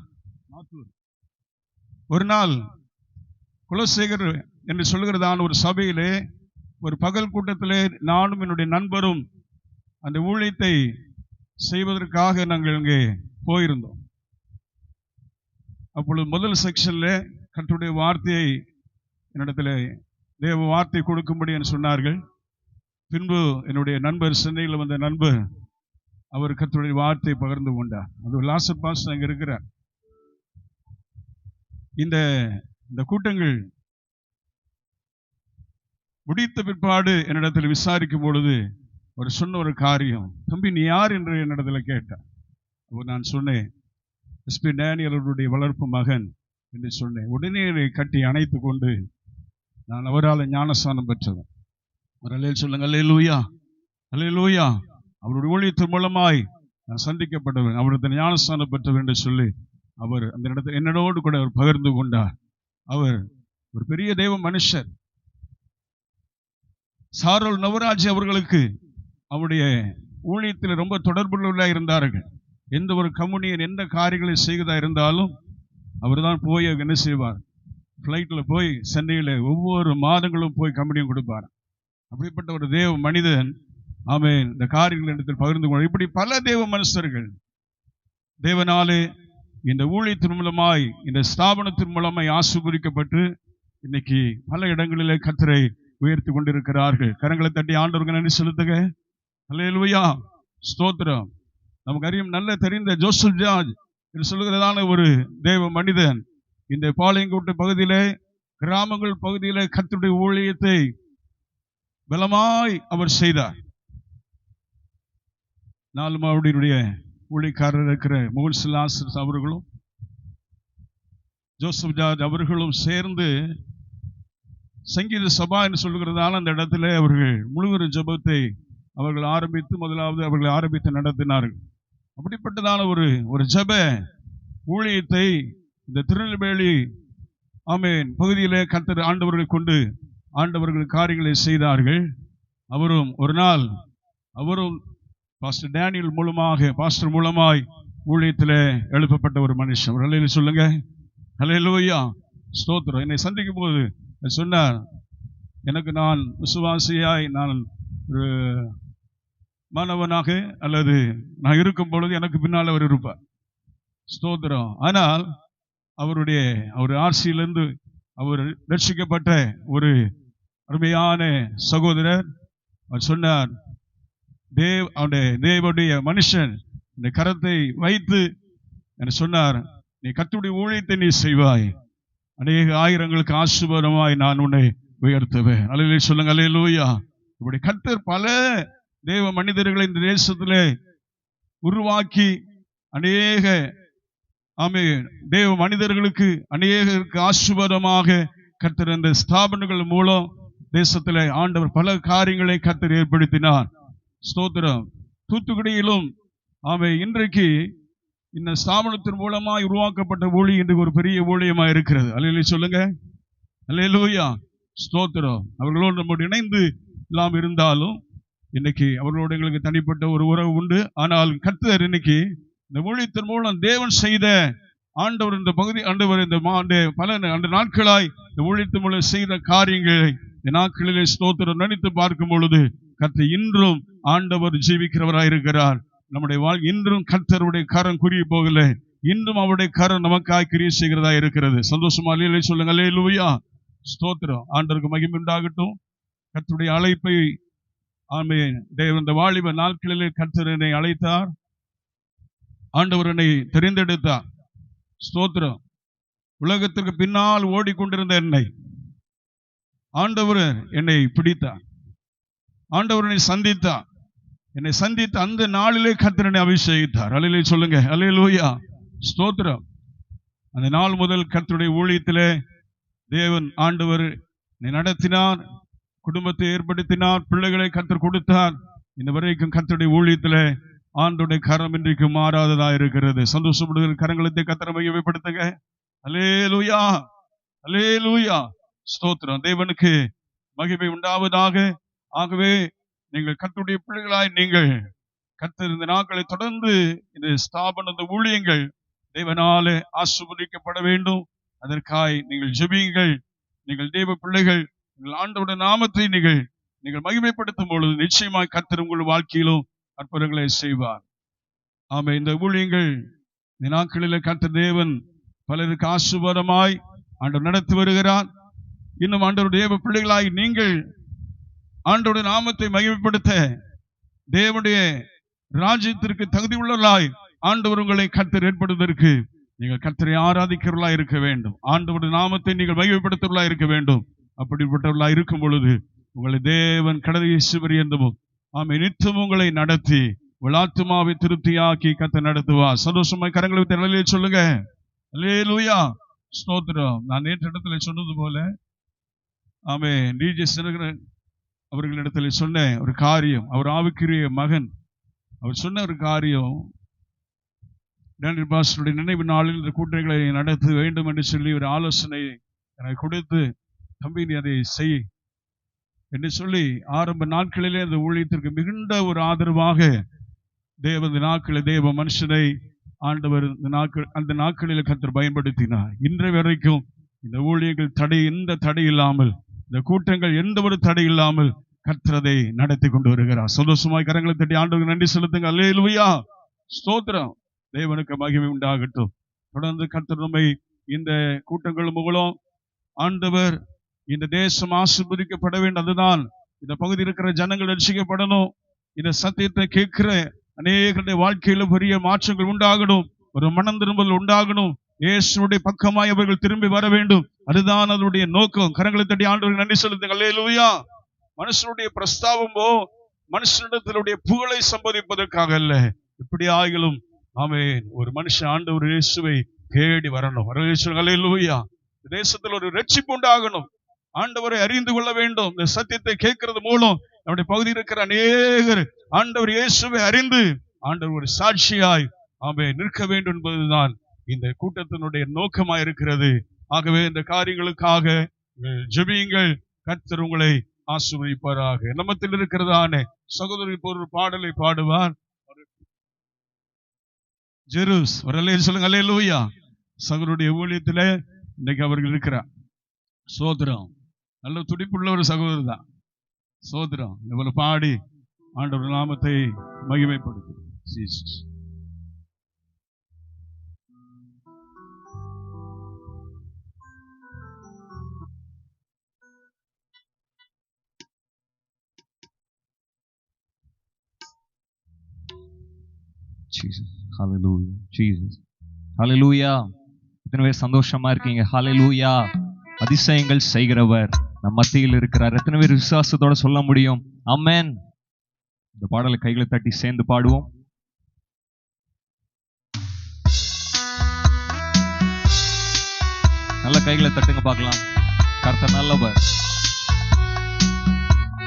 ஒரு நாள் குலசேகர் என்று சொல்லுகிறதான ஒரு சபையிலே ஒரு பகல் கூட்டத்திலே நானும் என்னுடைய நண்பரும் அந்த ஊழியத்தை செய்வதற்காக நாங்கள் இங்கே போயிருந்தோம். அப்பொழுது முதல் செக்ஷன்ல கர்த்தருடைய வார்த்தையை என்னிடத்தில் தேவ வார்த்தை கொடுக்கும்படி என்று சொன்னார்கள். பின்பு என்னுடைய நண்பர், சென்னையில் வந்த நண்பர், அவர் கர்த்தருடைய வார்த்தையை பகிர்ந்து கொண்டார். அது லாசர் பாஸ்டர் அங்கே இருக்கிறார். இந்த கூட்டங்கள் முடித்த பிற்பாடு என்னிடத்தில் விசாரிக்கும் பொழுது அவர் சொன்ன ஒரு காரியம், தம்பி நீ யார் என்று என்னிடத்தில் கேட்டார். அப்போ நான் சொன்னேன், எஸ்பி டேனியல் அவருடைய வளர்ப்பு மகன் என்று சொன்னேன். உடனே கட்டி அணைத்து கொண்டு நான் அவரால் ஞானஸ்நானம் பெற்றவன். ஒரு அல்லேலூயா சொல்லுங்க. அல்லேலூயா. அல்லேலூயா. அவருடைய ஊழியத்தின் மூலமாய் நான் சந்திக்கப்பட்டவன், அவருடைய ஞானஸ்நானம் பெற்றவன் என்று சொல்லி அவர் அந்த இடத்துல என்னோடு கூட அவர் பகிர்ந்து கொண்டார். அவர் ஒரு பெரிய தெய்வ மனுஷர். சாரோல் நவராஜ் அவர்களுக்கு அவருடைய ஊழியத்தில் ரொம்ப தொடர்புள்ள இருந்தார்கள். எந்த ஒரு கம்யூனியன் எந்த காரியங்களை செய்வதா இருந்தாலும் அவர் தான் போய் என்ன செய்வார், ஃப்ளைட்டில் போய் சென்னையில் ஒவ்வொரு மாதங்களும் போய் கம்யூனியன் கொடுப்பார். அப்படிப்பட்ட ஒரு தேவ மனிதன். ஆமென். இந்த காரியங்கள் இடத்தில் பகிர்ந்து கொள்ள இப்படி பல தேவ மனுஷர்கள் தேவனாலே இந்த ஊழியத்தின் மூலமாய், இந்த ஸ்தாபனத்தின் மூலமாய் ஆசீர்வதிக்கப்பட்டு இன்னைக்கு பல இடங்களிலே கர்த்தரை உயர்த்தி கொண்டிருக்கிறார்கள். கரங்களை தட்டி ஆண்டவருக்கு நன்றி செலுத்துக. அல்லேலூயா. ஸ்தோத்திரம். நமக்கு அறியும் நல்ல தெரிந்த ஜோசப் ஜார்ஜ் என்று சொல்லுகிறதான ஒரு தேவ மனிதன் இந்த பாளையங்கோட்டை பகுதியிலே, கிராமங்கள் பகுதியிலே கர்த்தருடைய ஊழியத்தை பலமாய் அவர் செய்தார். நாலுமாவுடைய ஊழியக்காரர் இருக்கிற மோகன்சிலாஸ் அவர்களும் ஜோசப் ஜார்ஜ் அவர்களும் சேர்ந்து சங்கீத சபா என்று சொல்லுகிறதான அந்த இடத்துல அவர்கள் முழுவதும் ஜெபத்தை அவர்கள் ஆரம்பித்து நடத்தினார்கள். அப்படிப்பட்டதான ஒரு ஜெப ஊழியத்தை இந்த திருநெல்வேலி ஆமென் பகுதியிலே கர்த்தர் ஆண்டவர்களை கொண்டு ஆண்டவர்கள் காரியங்களை செய்தார்கள். ஒரு நாள் அவரும் பாஸ்டர் டேனியல் பாஸ்டர் மூலமாய் ஊழியத்தில் எழுப்பப்பட்ட ஒரு மனுஷன். ஒரு அல்லேலூயா சொல்லுங்க. அல்லேலூயா. ஸ்தோத்திரம். என்னை சந்திக்கும் போது சொன்னார், எனக்கு நான் விசுவாசியாய் நான் ஒரு மாணவனாக அல்லது நான் இருக்கும் பொழுது எனக்கு பின்னால் அவர் இருப்பார். ஸ்தோத்திரம். ஆனால் அவர் ஆர்சியிலிருந்து அவர் ரட்சிக்கப்பட்ட ஒரு அருமையான சகோதரர் அவர் சொன்னார், தேவனுடைய மனுஷன் இந்த கரத்தை வைத்து என்று சொன்னார், நீ கர்த்தருடைய ஊழியத்தை நீ செய்வாய், அநேக ஆயிரங்களுக்கு ஆசீர்வாதமாய் நான் உன்னை உயர்த்துவேன். அல்லேலூயா சொல்லுங்க. அல்லேலூயா. இப்படி கர்த்தர் பல தேவ மனிதர்களை இந்த தேசத்திலே உருவாக்கி அநேக தேவ மனிதர்களுக்கு அநேகருக்கு ஆசீர்வாதமாக கர்த்தர் இந்த ஸ்தாபனங்கள் மூலம் தேசத்திலே ஆண்டவர் பல காரியங்களை கர்த்தர் ஏற்படுத்தினார். ஸ்தோத்திரம். தூத்துக்குடியிலும் இன்றைக்கு இந்த ஸ்தாபனத்தின் மூலமாய் உருவாக்கப்பட்ட ஊழியம் இன்றைக்கு ஒரு பெரிய ஊழியமா இருக்கிறது. அல்லேலூயா சொல்லுங்க. அல்லேலூயா. ஸ்தோத்திரம். அவர்களோடு நம்மோடு இணைந்து எல்லாம் இருந்தாலும் இன்னைக்கு அவர்களோடு எங்களுக்கு தனிப்பட்ட ஒரு உறவு உண்டு. ஆனால் கர்த்தர் இன்னைக்கு இந்த ஊழியத்தின் மூலம் தேவன் செய்த ஆண்டவர் இந்த பகுதி ஆண்டவர் இந்த பல அந்த நாட்களாய் இந்த ஊழியத்தின் மூலம் செய்த காரியங்களை இந்த நாட்களிலே ஸ்தோத்திரம் நினைத்து பார்க்கும் பொழுது கர்த்தர் இன்றும் ஆண்டவர் ஜீவிக்கிறவராய் இருக்கிறார். நம்முடைய இன்றும் கர்த்தருடைய கரம் குறிய போகல, இன்றும் அவருடைய கரம் நமக்காய் கிரியை செய்கிறதா இருக்கிறது. சந்தோஷமா அல்லேலூயா சொல்லுங்க. அல்லேலூயா. ஸ்தோத்திரம். ஆண்டவருக்கு மகிமை உண்டாகட்டும். கர்த்தருடைய அழைப்பை தேவன் இந்த வாலிப நாட்களிலே கர்த்தர் என்னை அழைத்தார், ஆண்டவர் என்னை தெரிந்தெடுத்தார். ஸ்தோத்திரம். உலகத்திற்கு பின்னால் ஓடிக்கொண்டிருந்த ஆண்டவர் என்னை பிடித்தார், ஆண்டவர் என்னை சந்தித்தார். என்னை சந்தித்த அந்த நாளிலே கர்த்தர் என்னை அபிஷேகித்தார். அல்லேலூயா சொல்லுங்க. அல்லேலூயா. ஸ்தோத்திரம். அந்த நாள் முதல் கர்த்தருடைய ஊழியத்திலே தேவன் ஆண்டவர் என்னை நடத்தினார், குடும்பத்தை ஏற்படுத்தினார், பிள்ளைகளை கர்த்தர் கொடுத்தார். இந்த வரைக்கும் கர்த்தருடைய ஊழியத்திலே ஆண்டவருடைய கரம் இன்றைக்கு மாறாததா இருக்கிறது. சந்தோஷப்படுகிற கரங்களை கர்த்தரை மகிமைப்படுத்துங்க. அல்லேலூயா. அல்லேலூயா. ஸ்தோத்திரம். தேவனுக்கு மகிமை உண்டாவதாக. ஆகவே நீங்கள் கர்த்தருடைய பிள்ளைகளாய் நீங்கள் கர்த்தர் இந்த நாட்களை தொடர்ந்து இந்த ஸ்தாபன ஊழியங்கள் தேவனாலே ஆசீர்வதிக்கப்பட வேண்டும். அதற்காய் நீங்கள் ஜெபியுங்கள். நீங்கள் தேவ பிள்ளைகள், நீங்கள் ஆண்டவருடைய நாமத்தை நீங்கள் மகிமைப்படுத்தும் பொழுது நிச்சயமாய் கர்த்தர் உங்கள் வாழ்க்கையிலும் அற்புதங்களை செய்வார். ஆமா, இந்த ஊழியங்கள் இந்த நாட்களில் கர்த்தர் தேவன் பலருக்கு ஆசீர்வாதமாய் ஆண்டவர் நடத்தி வருகிறார். இன்னும் ஆண்டவருடைய தேவ பிள்ளைகளாய் நீங்கள் ஆண்டவருடைய நாமத்தை மகிமைப்படுத்த தேவனுடைய ராஜ்யத்திற்கு தகுதி உள்ளவர்களாய் ஆண்டவர் உங்களை கர்த்தர் ஏற்படுவதற்கு நீங்கள் கர்த்தரை ஆராதிக்கிறவர்களாய் இருக்க வேண்டும். ஆண்டவருடைய நாமத்தை நீங்கள் மகிமைப்படுத்துவர்களாய் இருக்க வேண்டும். அப்படிப்பட்டவர்களாய் இருக்கும் பொழுது உங்களை தேவன் கடைசி பரியந்தமும் நித்தமும் உங்களை நடத்தி உங்கள் ஆத்துமாவை திருப்தியாக்கி கர்த்தர் நடத்துவார். சந்தோஷமாய் கரங்களை அல்லேலூயா சொல்லுங்க. அல்லேலூயா. ஸ்தோத்திரம். நான் நேற்று இடத்துல சொன்னது போல டிஜே சிறகன் அவர்களிடத்தில் சொன்ன ஒரு காரியம், அவர் ஆவிக்குரிய மகன், அவர் சொன்ன ஒரு காரியம், டேனியல் பாஸ்டருடைய நினைவு நாளில் இந்த கூட்டங்களை நடத்த வேண்டும் என்று சொல்லி ஒரு ஆலோசனை எனக்கு கொடுத்து, தம்பி நீ அதை செய் என்று சொல்லி ஆரம்ப நாட்களிலே அந்த ஊழியத்திற்கு மிகுந்த ஒரு ஆதரவாக தேவ நாட்களில் தேவ மனுஷனை ஆண்டவர் அந்த நாட்களில் கர்த்தர் பயன்படுத்தினார். இன்றைய வரைக்கும் இந்த ஊழியர்கள் எந்த தடை இல்லாமல், இந்த கூட்டங்கள் எந்த ஒரு தடை இல்லாமல் கர்த்தர் அதை நடத்தி கொண்டு வருகிறார். சந்தோஷமாய் கரங்களை தட்டி ஆண்டவருக்கு நன்றி செலுத்துங்க. அல்லேலூயா. ஸ்தோத்திரம். தேவனுக்கு மகிமை உண்டாகட்டும். தொடர்ந்து கர்த்தர் நம்மை இந்த கூட்டங்கள் மூலம் ஆண்டவர் இந்த தேசம் ஆசீர்வதிக்கப்பட வேண்டும். அதுதான் இந்த பகுதி இருக்கிற ஜனங்கள் ரட்சிக்கப்படணும். இந்த சத்தியத்தை கேட்கிற அநேகருடைய வாழ்க்கையில பெரிய மாற்றங்கள் உண்டாகணும், ஒரு மனம் திரும்பல் உண்டாகணும், இயேசுவுடைய பக்கமாய் அவர்கள் திரும்பி வர வேண்டும். அதுதான் அதனுடைய நோக்கம். கரங்களை தட்டி ஆண்டவருக்கு நன்றி செலுத்துங்க. அல்லேலூயா. மனுஷனுடைய பிரஸ்தாபமோ மனுஷனிடத்தினுடைய புகழை சம்பாதிப்பதற்காக அல்ல. இப்படி ஆகிலும் ஆமென், ஒரு மனுஷன் ஆண்டவர் இயேசுவை தேடி வரணும். அல்லேலூயா. தேசத்தில் ஒரு ரட்சிப்பு உண்டாகணும், ஆண்டவரை அறிந்து கொள்ள வேண்டும். இந்த சத்தியத்தை கேட்கிறது மூலம் நம்முடைய பகுதியில் இருக்கிற அநேகர் ஆண்டவர் இயேசுவை அறிந்து ஆண்டவர் ஒரு சாட்சியாய் நிற்க வேண்டும் என்பதுதான் இந்த கூட்டத்தினுடைய நோக்கமாய் இருக்கிறது. ஆகவே இந்த காரியங்களுக்காக ஜெபியுங்கள். கர்த்தர் உங்களை ஆசீர்வதிப்பாராக. நம்மத்தில் இருக்கிறதான சகோதரி ஒரு பாடலை பாடுவார். ஜெருஸ் சொல்லுங்க. அல்லேலூயா. சகோதரருடைய ஊழியத்தில் இன்னைக்கு அவர்கள் இருக்கிறார். சோதரம். நல்ல துடிப்புள்ள ஒரு சகோதரர் தான். சோதரம் இவ்வளவு பாடி ஆண்டவர் நாமத்தை மகிமைப்படுத்தும். Jesus. Jesus. Hallelujah. Jesus. Hallelujah. இத்தனை பேர் சந்தோஷமா இருக்கீங்க. Hallelujah. அதிசயங்கள் செய்கிறவர் நம் மத்தியில் இருக்கிறார். எத்தனை பேர் விசுவாசத்தோட சொல்ல முடியும்? ஆமென். இந்த பாடலை கைகளை தட்டி சேர்ந்து பாடுவோம். நல்ல கைகளை தட்டுங்க பார்க்கலாம். கர்த்தர் நல்லவர்.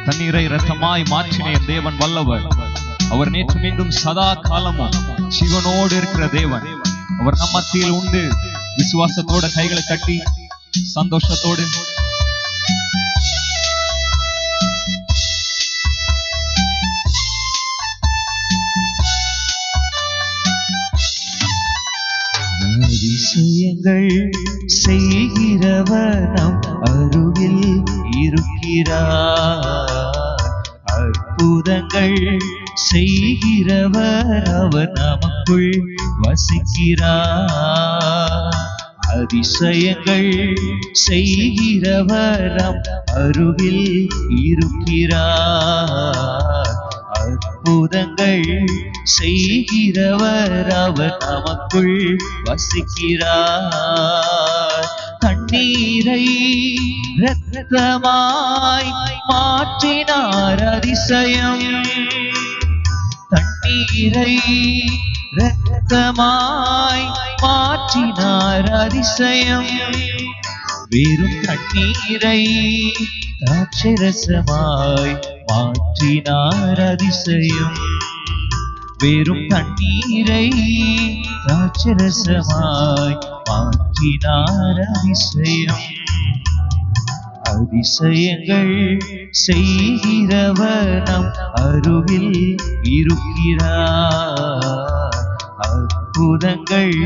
தண்ணீரை இரத்தமாய் மாற்றின தேவன் வல்லவர். அவர் நேற்று மீண்டும் சதா காலமும் ஜீவனோடு இருக்கிற தேவன். அவர் நம் மத்தியில் உண்டு. விசுவாசத்தோட கைகளை தட்டி சந்தோஷத்தோடு அதிசயங்கள் செய்கிறவர் நம் அருகில் இருக்கிறார். அற்புதங்கள் செய்கிறவர் அவர் நமக்குள் வசிக்கிறார். அதிசயங்கள் செய்கிறவர் நம் அருகில் இருக்கிறார். அற்புதங்கள் செய்கிறவர் அவர் நமக்குள் வசிக்கிறார். தண்ணீரை இரத்தமாய் மாற்றினார் அதிசயம். தண்ணீரை இரத்தமாய் மாற்றினார் அதிசயம். வெறும் தண்ணீரை திராட்சரசமாய் மாற்றினார் அதிசயம். வெறும் தண்ணீரை திராட்சரசமாய் மாற்றினார் அதிசயம். அதிசயங்கள் செய்கிறவர் நம் அருகில் இருக்கிறார். அற்புதங்கள்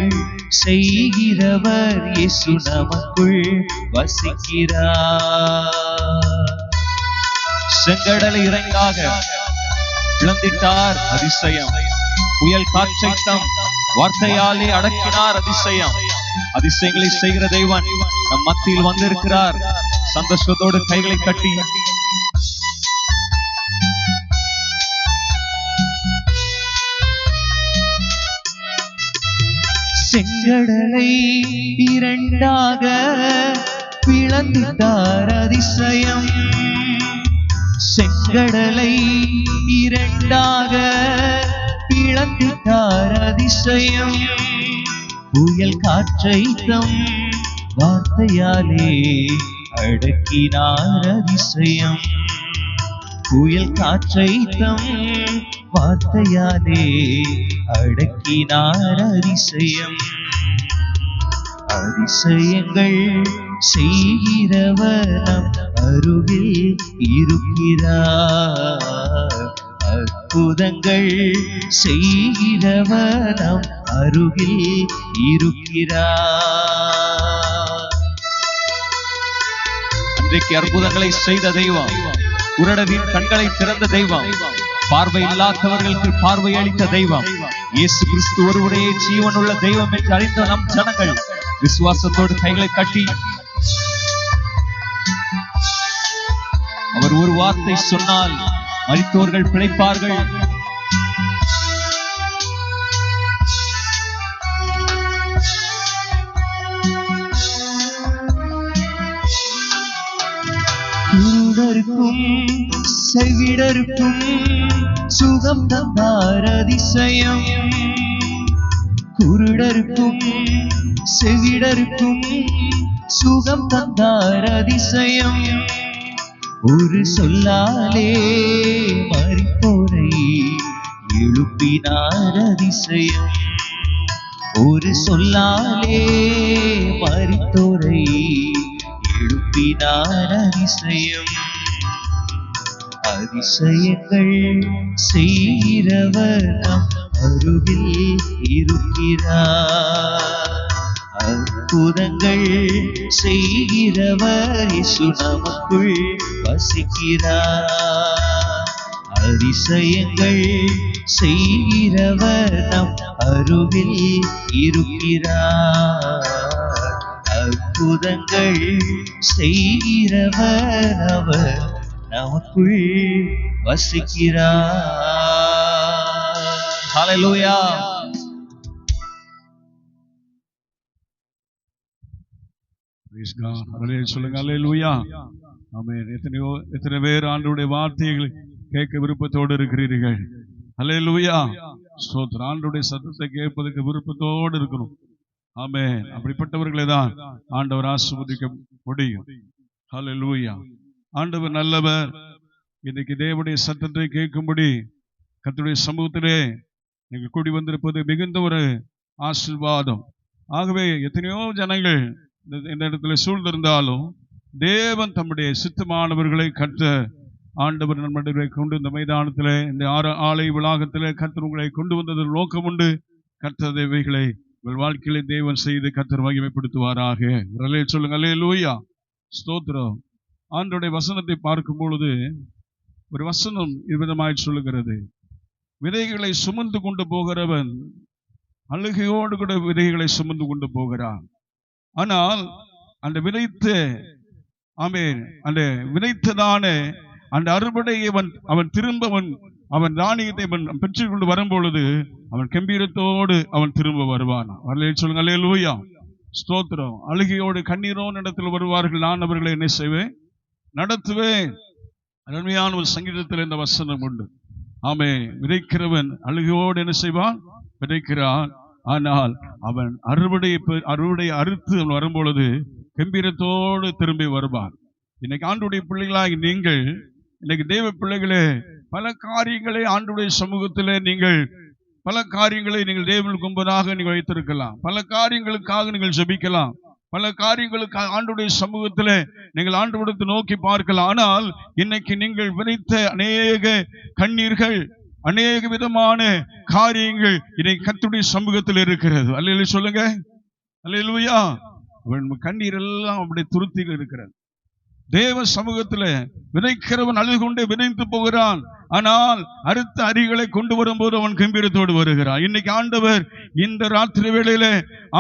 செய்கிறவர் இயேசு நமக்குள் வசிக்கிறார். செங்கடலை இறங்காக பிளந்திட்டார் அதிசயம். புயல் காற்றை தம் வார்த்தையாலே அடக்கினார் அதிசயம். அதிசயங்களை செய்கிற தெய்வன் நம் மத்தியில் வந்திருக்கிறார். சந்தோஷத்தோடு கைகளை தட்டி செங்கடலை இரண்டாக பிளந்திட்டார் அதிசயம். செங்கடலை இரண்டாக பிளந்திட்டார் அதிசயம். புயல் காற்றை தம் வார்த்தையாலே அடக்கினார் அதிசயம். புயல் காற்றை தம் வார்த்தையாலே அடக்கினார் அதிசயம். அதிசயங்கள் செய்கிறவர் நம் அருகில் இருக்கிறார். அற்புதங்கள் செய்கிறவர் நம் அருகில் இருக்கிறார். அன்றைக்கு அற்புதங்களை செய்த தெய்வம், குருடரின் கண்களை திறந்த தெய்வம், பார்வை இல்லாதவர்களுக்கு பார்வை அளித்த தெய்வம், இயேசு கிறிஸ்து ஒருவரே ஜீவனுள்ள தெய்வம் என்று அறிந்த நம் ஜனங்கள் விசுவாசத்தோடு கைகளை தட்டி அவர் ஒரு வார்த்தை சொன்னால் மரித்தோர்கள் பிழைப்பார்கள். குருடருக்கும் செவிடருக்கும் சுகம் தந்தார் அதிசயம். குருடருக்கும் செவிடருக்கும் சுகம் தந்தார் அதிசயம். ஒரு சொல்லாலே மரித்தோரை எழுப்பினார் அதிசயம். ஒரு சொல்லாலே மரித்தோரை எழுப்பினார் அதிசயம். அதிசயங்கள் செய்கிறவர் நம் அருகில் இருக்கிறார். அற்புதங்கள் செய்கிறவர் இயேசு நமக்குள் வசிக்கிறார். அதிசயங்கள் செய்கிறவர் நம் அருகில் இருக்கிறார். அற்புதங்கள் செய்கிறவர் அவர் நமக்குள் வசிக்கிறார். ஹல்லேலூயா. Praise God. ஹல்லேலூயா சொல்லுங்க. ஹல்லேலூயா. ஆமென். எத்தனை பேர் ஆண்டவருடைய வார்த்தைகளை கேட்க விருப்பத்தோடு இருக்கிறீர்கள்? ஹல்லேலூயா. ஸ்தோத்திரம். ஆண்டவருடைய சத்தத்தை கேட்பதற்கு விருப்பத்தோடு இருக்கணும். ஆமென். அப்படிப்பட்டவர்களை தான் ஆண்டவர் ஆசீர்வதிக்க முடியும். ஹல்லேலூயா. ஆண்டவர் நல்லவர். இன்னைக்கு தேவனுடைய சத்தத்தை கேட்கும்படி கர்த்தருடைய சமூகத்திலே நீங்கள் கூடி வந்திருப்பது மிகுந்த ஒரு ஆசீர்வாதம். ஆகவே எத்தனையோ ஜனங்கள் இந்த இடத்துல சூழ்ந்திருந்தாலும் தேவன் தம்முடைய சித்தமானவர்களை கர்த்தர் ஆண்டவர் நம்முடைய கொண்டு இந்த மைதானத்தில் இந்த ஆலை வளாகத்தில் கர்த்தர் உங்களை கொண்டு வந்தது நோக்கம் உண்டு. கர்த்தர் தேவைகளை உங்கள் வாழ்க்கையிலே தேவன் செய்து கர்த்தர் மகிமைப்படுத்துவாராக. சொல்லுங்க. அல்லேலூயா. ஸ்தோத்திரம். ஆண்டவருடைய வசனத்தை பார்க்கும் பொழுது ஒரு வசனம் இவ்விதமாய் சொல்லுகிறது, விதைகளை சுமந்து கொண்டு போகிறவன் அழுகையோடு கூட விதைகளை சுமந்து கொண்டு போகிறான். ஆனால் அந்த விதைத்ததான அந்த அறுவடையை அவன் திரும்ப அவன் தானியத்தை பெற்றுக் கொண்டு வரும் பொழுது அவன் கம்பீரத்தோடு அவன் திரும்ப வருவான். சொல்லுங்க. அல்லேலூயா. ஸ்தோத்திரம். அழுகையோடு கண்ணீரோடு இடத்தில் வருவார்கள். நான் அவர்களை என்ன செய்வேன்? நடத்துவேன். அருமையான ஒரு சங்கீதத்தில் இந்த வசனம் உண்டு. ஆமென். விதைக்கிறவன் அழுகையோடு என்ன செய்வான்? விதைக்கிறான். ஆனால் அவன் அறுவடை அறுத்து அவன் வரும்பொழுது கம்பீரத்தோடு திரும்பி வருவான். இன்னைக்கு ஆண்டுடைய பிள்ளைகளாகி நீங்கள், இன்னைக்கு தேவ பிள்ளைகளே, பல காரியங்களை ஆண்டுடைய சமூகத்திலே நீங்கள் தேவனுக்கு முன்பதாக நீங்கள் வைத்திருக்கலாம். பல காரியங்களுக்காக நீங்கள் ஜெபிக்கலாம். பல காரியங்களுக்கு ஆண்டுடைய சமூகத்தில் நீங்கள் ஆண்டவரை நோக்கி பார்க்கலாம். ஆனால் இன்னைக்கு நீங்கள் விதைத்த அநேக கண்ணீர்கள், அநேக விதமான காரியங்கள் இன்னைக்கு கர்த்தருடைய சமூகத்தில் இருக்கிறது. அல்லேலூயா சொல்லுங்க. அல்லேலூயா. கண்ணீர் எல்லாம் அப்படி துருத்திகள் இருக்கிறது. தேவ சமூகத்துல விதைக்கிறவன் அழுது கொண்டே விதைத்து போகிறான். ஆனால் அடுத்த அரிகளை கொண்டு வரும்போது அவன் கம்பீரத்தோடு வருகிறான். இன்னைக்கு ஆண்டவர் இந்த ராத்திரி வேளையில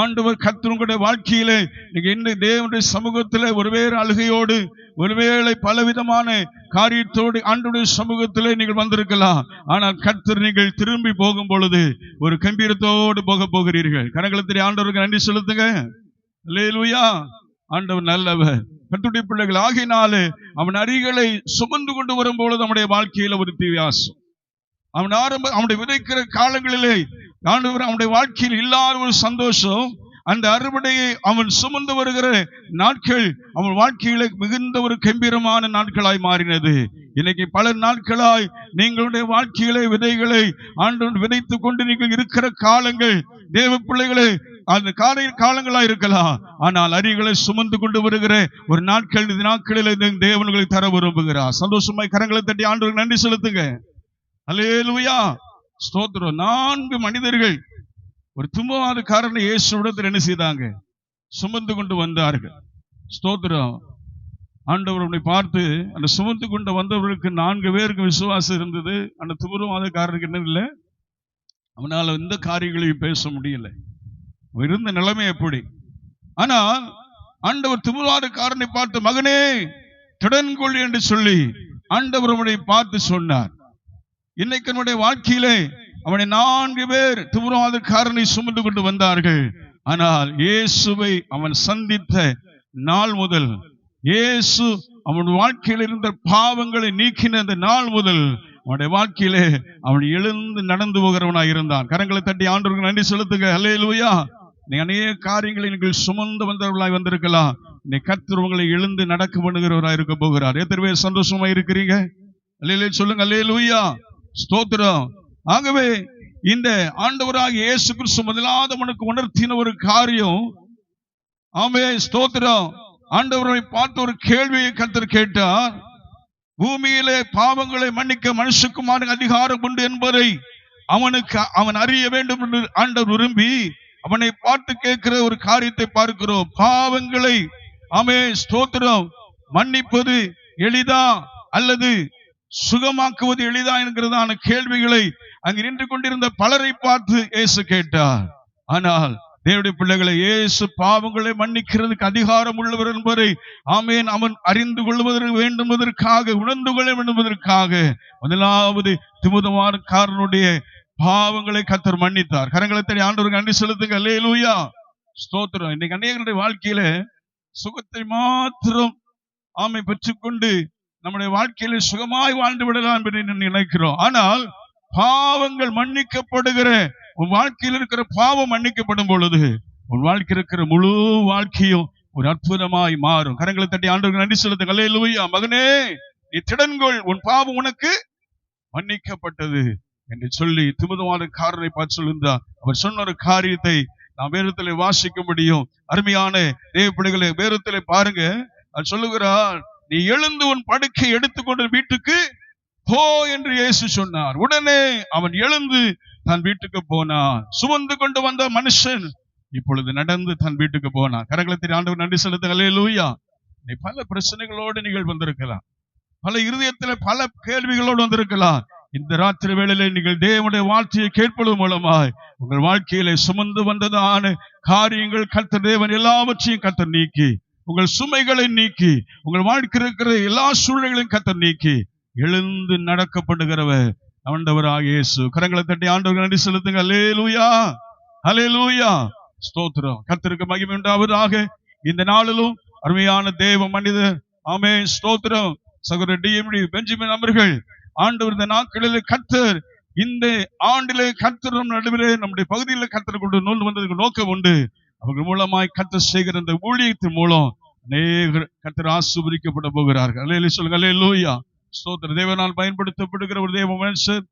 ஆண்டவர் கர்த்தருடைய வாழ்க்கையிலே இன்னைக்கு தேவனுடைய சமூகத்துல ஒருவேளை அழுகையோடு, ஒருவேளை பலவிதமான காரியத்தோடு ஆண்டவருடைய சமூகத்திலே நீங்கள் வந்திருக்கலாம். ஆனால் கர்த்தர் நீங்கள் திரும்பி போகும் பொழுது ஒரு கம்பீரத்தோடு போக போகிறீர்கள். கரங்களை ஆண்டவருக்கு நன்றி செலுத்துங்க. அல்லேலூயா. ஆண்டவர் நல்லவர். கர்த்தருடைய பிள்ளைகள் ஆகினாலே அவன் அரிகளை சுமந்து கொண்டு வரும்பொழுது நம்முடைய வாழ்க்கையில ஒரு வித்தியாசம். அவனுடைய விதைக்கிற காலங்களிலே ஆண்டவர் அவனுடைய வாழ்க்கையில் இல்லாத ஒரு சந்தோஷம், அந்த அறுவடையை அவன் சுமந்து வருகிற நாட்கள் அவன் வாழ்க்கையில மிகுந்த ஒரு கம்பீரமான நாட்களாய் மாறினது. இன்னைக்கு பல நாட்களாய் நீங்களுடைய வாழ்க்கையிலே விதைகளை ஆண்டவர் விதைத்துக் கொண்டு நீங்கள் இருக்கிற காலங்கள் தேவ பிள்ளைகளே அந்த காலங்களா இருக்கலாம். ஆனால் அரிகளை சுமந்து கொண்டு வருகிற ஒரு நாட்களில் தேவன்களை தர விரும்புகிறார். சந்தோஷமாய் கரங்களை தட்டி ஆண்டவருக்கு நன்றி செலுத்துங்க. அல்லேலூயா. ஸ்தோத்திரம். 4 மனிதர்கள் ஒரு துன்பவாதக்காரனை இயேசுவிடத்தில் என்ன செய்தாங்க? சுமந்து கொண்டு வந்தார்கள். ஸ்தோத்திரம். ஆண்டவரை பார்த்து அந்த சுமந்து கொண்டு வந்தவர்களுக்கு 4 பேருக்கு விசுவாசம் இருந்தது. அந்த துன்பவாதக்காரனுக்கு என்ன இல்லை, அவனால் எந்த காரியங்களையும் பேச முடியல. இருந்த நிலைமை எப்படி? ஆனால் ஆண்டவர் துன்பவாதக்காரனை பார்த்து, மகனே திடன்கொள் என்று சொல்லி ஆண்டவர் அவனை பார்த்து சொன்னார். இன்னைக்கு நம்முடைய வாழ்க்கையிலே அவனை 4 பேர் துன்பவாதக்காரனை சுமந்து கொண்டு வந்தார்கள். ஆனால் இயேசுவை அவன் சந்தித்த நாள் முதல், இயேசு அவன் வாழ்க்கையில் இருந்த பாவங்களை நீக்கின அந்த நாள் முதல் அவனுடைய வாழ்க்கையிலே அவன் எழுந்து நடந்து போகிறவனாய் இருந்தான். கரங்களை தட்டி ஆண்டவருக்கு நன்றி செலுத்துங்க. அல்லேலூயா. நீ அநேக காரியங்களை நீங்கள் சுமந்து வந்தவர்களாய் வந்திருக்கலாம். நீ கர்த்தர் உங்களை எழுந்து நடக்க பண்ணுகிறவராய் இருக்க போகிறார். எத்தனை பேர் சந்தோஷமா இருக்கிறீங்க? அல்லேலூயா சொல்லுங்க. அல்லேலூயா. ஸ்தோத்திரம். ஆகவே இந்த ஆண்டவராகிய இயேசு கிறிஸ்து முதலாவதவனுக்கு உணர்த்தின ஒரு காரியம், ஆமென் ஸ்தோத்திரம், ஆண்டவரை பார்த்து ஒரு கேள்வியை கர்த்தர் கேட்டார். பூமியிலே பாவங்களை மன்னிக்க மனுஷகுமாரனுக்கு அதிகாரம் உண்டு என்பதை அவன் அறிய வேண்டும் என்று ஆண்டவர் விரும்பி அவனை பார்த்து கேட்கிற ஒரு காரியத்தை பார்க்கிறோம். பாவங்களை ஸ்தோத்திரம் மன்னிப்பது எளிதா அல்லது சுகமாக்குவது எளிதா என்கிறதான கேள்விகளை அங்கு நின்று கொண்டிருந்த பலரை பார்த்து இயேசு கேட்டார். ஆனால் தேவனுடைய பிள்ளைகளை, இயேசு பாவங்களை மன்னிக்கிறதுக்கு அதிகாரம் உள்ளவர் என்பதை அவன் அறிந்து கொள்வதற்கு வேண்டுவதற்காக, உணர்ந்து கொள்ள வேண்டுவதற்காக முதலாவது திமுதமானக்காரனுடைய பாவங்களை கர்த்தர் மன்னித்தார். கரங்களை தட்டி ஆண்டவருக்கு நன்றி செலுத்துங்க. அல்லேலூயா, ஸ்தோத்திரம். இன்னைக்கு அநேகருடைய வாழ்க்கையில சுகத்தை மாத்திரம் பெற்றுக்கொண்டு நம்முடைய வாழ்க்கையில சுகமாய் வாழ்ந்து விடலாம் என்று நினைக்கிறோம். ஆனால் பாவங்கள் மன்னிக்கப்படுகிற உன் வாழ்க்கையில் இருக்கிற பாவம் மன்னிக்கப்படும் பொழுது உன் வாழ்க்கை இருக்கிற முழு வாழ்க்கையும் ஒரு அற்புதமாய் மாறும். கரங்களை தட்டி ஆண்டவருக்கு நன்றி செலுத்துங்க. அல்லேலூயா. மகனே, நீ திடன்கொள், உன் பாவம் உனக்கு மன்னிக்கப்பட்டது என்று சொல்லி திமுதமானக்காரனை பார்த்து சொல்லுகிறார். அவர் சொன்ன ஒரு காரியத்தை நாம் வேதத்திலே வாசிக்க முடியும். அருமையான தேவ பிள்ளைகளை, வேதத்திலே பாருங்க, அவர் சொல்லுகிறார், நீ எழுந்து உன் படுக்கை எடுத்துக்கொண்டு வீட்டுக்கு போ என்று இயேசு சொன்னார். உடனே அவன் எழுந்து தன் வீட்டுக்கு போனான். சுமந்து கொண்டு வந்த மனுஷன் இப்பொழுது நடந்து தன் வீட்டுக்கு போனான். கரங்களை தட்டி ஆண்டவர் நன்றி செலுத்துங்க. அல்லேலூயா. பல பிரச்சனைகளோடு நீங்கள் வந்திருக்கலாம், பல இருதயத்துல பல கேள்விகளோடு வந்திருக்கலாம். இந்த ராத்திரி வேளையிலே நீங்கள் தேவனுடைய வார்த்தையை கேட்பது மூலமாய் உங்கள் வாழ்க்கையிலே சுமந்து வந்ததான காரியங்கள் கர்த்தர் தேவன் எல்லாவற்றையும் கர்த்தர் நீக்கி, உங்கள் சுமைகளை நீக்கி, உங்கள் வாழ்க்கை இருக்கிற எல்லா சூழ்நிலைகளையும் கர்த்தர் நீக்கி எழுந்து நடக்கப்படுகிறவர் ஆண்டவராகிய இயேசு. கரங்களை தட்டி ஆண்டவருக்கு நன்றி செலுத்துங்க. அல்லேலூயா, அல்லேலூயா, ஸ்தோத்திரம். கர்த்தருக்கு மகிமை உண்டாவதாக. இந்த நாளிலும் அருமையான தேவ மனிதர் ஸ்தோத்திரம் சகோதரர் டி.எம்.டி. பெஞ்சமின் அவர்கள் ஆண்டவர் இந்த நாட்களிலே கர்த்தர் இந்த ஆண்டிலே கர்த்தர் நடுவிலே நம்முடைய பகுதியில் கர்த்தர் கொண்டு நூல் வந்ததுக்கு நோக்கம் உண்டு. அவர்கள் மூலமாய் கர்த்தர் செய்கிற இந்த ஊழியத்தின் மூலம் அநேகர் கர்த்தர் ஆசீர்வதிக்கப்பட போகிறார்கள். அல்லேலூயா சொல்லுங்க. அல்லேலூயா, ஸ்தோத்திர. தேவனால் பயன்படுத்தப்படுகிற ஒரு தேவ மனுஷர்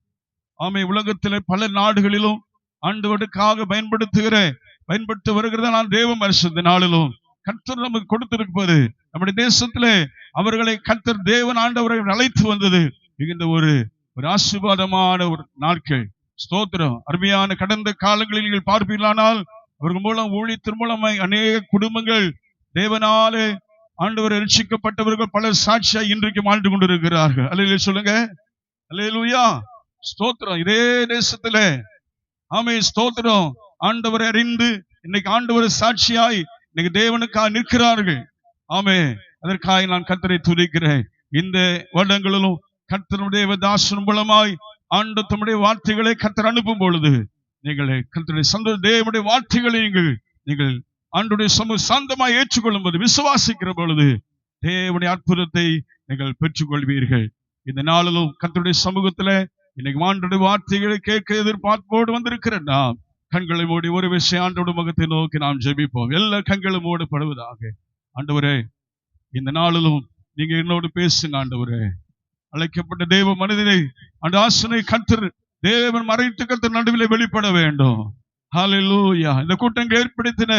உலகத்திலே பல நாடுகளிலும் ஆண்டவருக்காக பயன்படுத்த வருகிறதா தேவ மனுஷன். இந்த நாளிலும் கர்த்தர் நமக்கு கொடுத்திருப்பது, நம்முடைய தேசத்திலே அவர்களை கர்த்தர் தேவன் ஆண்டவரை அழைத்து வந்தது மிகுந்த ஒரு ஆசீர்வாதமான ஒரு நாட்கள். ஸ்தோத்திரம். அருமையான கடந்த காலங்களில் நீங்கள் பார்ப்பீர்களானால் அவர்கள் மூலம் ஊழியத்தின் மூலமாய் அநேக குடும்பங்கள் தேவனாலே ஆண்டவர் ரட்சிக்கப்பட்டவர்கள் பலர் சாட்சியாய் இன்றைக்கு வாழ்ந்து கொண்டிருக்கிறார்கள். அல்லேலூயா சொல்லுங்க. அல்லேலூயா, ஸ்தோத்திரம். இதே தேசத்துல ஸ்தோத்திரம் ஆண்டவரை அறிந்து இன்னைக்கு ஆண்டவர் சாட்சியாய் இன்னைக்கு தேவனுக்காக நிற்கிறார்கள். அதற்காக நான் கர்த்தரை துதிக்கிறேன். இந்த வருடங்களிலும் கர்த்தருடைய தாசன் மூலமாய் ஆண்டு தம்முடைய வார்த்தைகளை கர்த்தர் அனுப்பும் பொழுது நீங்கள் கர்த்தருடைய சந்தோஷ தேவனுடைய வார்த்தைகளை நீங்கள் ஆண்டுடைய சாந்தமாய் ஏற்றுக்கொள்ளும் போது, விசுவாசிக்கிற பொழுது தேவனுடைய அற்புதத்தை நீங்கள் பெற்றுக்கொள்வீர்கள். இந்த நாளிலும் கர்த்தருடைய சமூகத்துல இன்னைக்கு ஆண்டுடைய வார்த்தைகளை கேட்க எதிர்பார்ப்போடு வந்திருக்கிற நாம் கண்களை மூடி ஒரு விஷயம் ஆண்டோட முகத்தை நோக்கி நாம் ஜெபிப்போம். எல்லா கண்களும் மூடப்படுவதாக. ஆண்டவரே, இந்த நாளிலும் நீங்க என்னோடு பேசுங்க. ஆண்டவரே, அழைக்கப்பட்ட தேவ மனிதனை அந்த ஆசனை கர்த்தர் தேவன் மறைத்து கர்த்தர் நடுவில் வெளிப்பட வேண்டும். ஹல்லேலூயா. இந்த கூட்டங்கள் ஏற்படுத்தின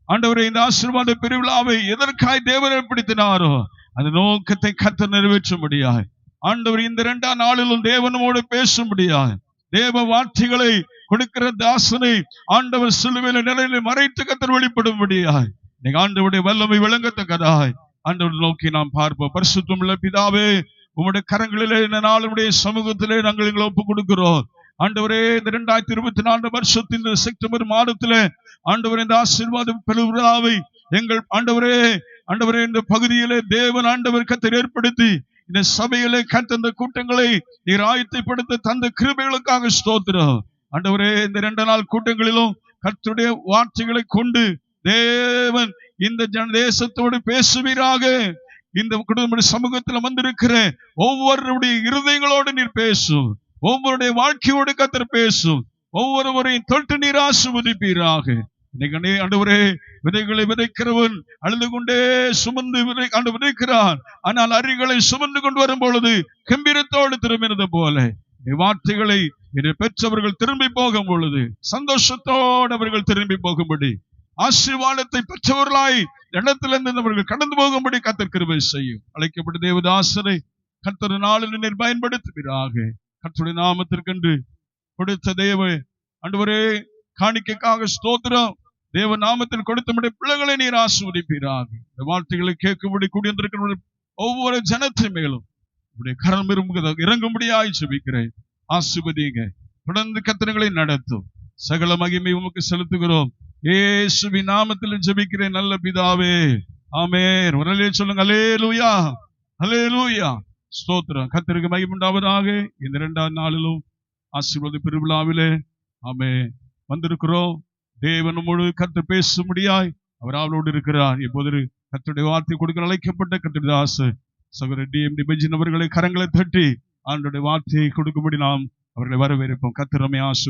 ஆண்டவரே, இந்த ஆசீர்வாத பெருவிழாவை எதற்காய் தேவன் ஏற்படுத்தினாரோ அந்த நோக்கத்தை கர்த்தர் நிறைவேற்றும்படியாய் ஆண்டவர் இந்த 2ஆம் நாளிலும் தேவனோடு பேசும்படியாய் தேவ வார்த்தைகளை கொடுக்கிற தாசனை ஆண்டவர் சிலுவையில நிலையில மறைத்து கர்த்தர் வெளிப்படும்படியாய் நீங்க ஆண்டவருடைய வல்லமை விளங்கத்தக்கதாய் ஆண்டவர் நோக்கி நாம் பார்ப்போம். பரிசுத்தமுள்ள பிதாவே, உம்முடைய கரங்களிலே இந்த நாளுடைய சமூகத்திலே நாங்கள் எங்களை ஒப்புக் கொடுக்கிறோம். ஆண்டவரே, இந்த 2024 வருஷத்தின் செப்டம்பர் மாதத்திலே ஆண்டவரே இந்த ஆசீர்வாத பெருவிழாவை எங்கள் ஆண்டவரே இந்த பகுதியிலே தேவன் ஆண்டவர் கர்த்தர் ஏற்படுத்தி இந்த சபையிலே கர்த்தர் இந்த கூட்டங்களை நீர் ஆயத்தப்படுத்த தந்த கிருபைகளுக்காக ஸ்தோத்திரம். ஆண்டவரே, இந்த 2 நாள் கூட்டங்களிலும் கர்த்தருடைய வார்த்தைகளை கொண்டு தேவன் இந்த தேசத்தோடு பேசுவீராக. இந்த குடும்ப சமூகத்தில் வந்திருக்கிற ஒவ்வொருடைய இருதயங்களோடு நீர் பேசும், ஒவ்வொருடைய வாழ்க்கையோடு கர்த்தர் பேசும், ஒவ்வொருவரையும் தொட்டு நீர் ஆசீர்வதிப்பீராக. ஆண்டவரே, விதைகளை விதைக்கிறவன் அழுது கொண்டே சுமந்து விதைக்கிறான். ஆனால் அரிகளை சுமந்து கொண்டு வரும் பொழுது கம்பீரத்தோடு திரும்பினது போல வார்த்தைகளை பெற்றவர்கள் திரும்பி போகும் பொழுது சந்தோஷத்தோடு அவர்கள் திரும்பி போகும்படி, ஆசீர்வாதத்தை பெற்றவர்களாய் இடத்திலிருந்து அவர்கள் கடந்து போகும்படி கர்த்தர் கிருபை செய்யும். அழைக்கப்பட்ட தேவதாசரை கர்த்தர் நாளில் நீர் பயன்படுத்துவீராக. கர்த்தருடைய நாமத்திற்கென்று கொடுத்த தேவ ஆண்டவரே, காணிக்கைக்காக ஸ்தோத்திரம். தேவ நாமத்தில் கொடுத்த பிள்ளைகளை நீர் ஆசீர்வதிப்பீராக. இந்த வார்த்தைகளை கேட்கும்படி கூடியிருக்கிற ஒவ்வொரு ஜனத்தை மேலும் உடைய கரம் இறங்கும்படியாய் ஜெபிக்கிறேன். ஆசீர்வதிங்க. தொடர்ந்து கர்த்தர்களை நடத்தும். சகல மகிமை உமக்கு செலுத்துகிறோம். இயேசுவின் நாமத்தில் ஜெபிக்கிறேன் நல்ல பிதாவே, ஆமென். உடனே சொல்லுங்க அல்லேலூயா, அல்லேலூயா. ஸ்தோத்திரம். கர்த்தருக்கு மகிமை உண்டாவதாக. இந்த 2ஆம் நாளிலும் ஆசீர்வாத பெருவிழாவிலே ஆமென் வந்திருக்கிறோம். தேவன் நம்மோடு கர்த்தர் பேசும்படியாய் அவர் அவளோடு இருக்கிறார். இப்போது கர்த்தருடைய வார்த்தை கொடுக்க அழைக்கப்பட்ட கர்த்தருடைய தாச சகோதரர் D.M.D. பெஞ்சின் அவர்களை கரங்களை தட்டி ஆண்டவருடைய வார்த்தையை கொடுக்கும்படி நாம் அவர்களை வரவேற்போம். கர்த்தர் நம்மை ஆசீர்வதிப்பார்.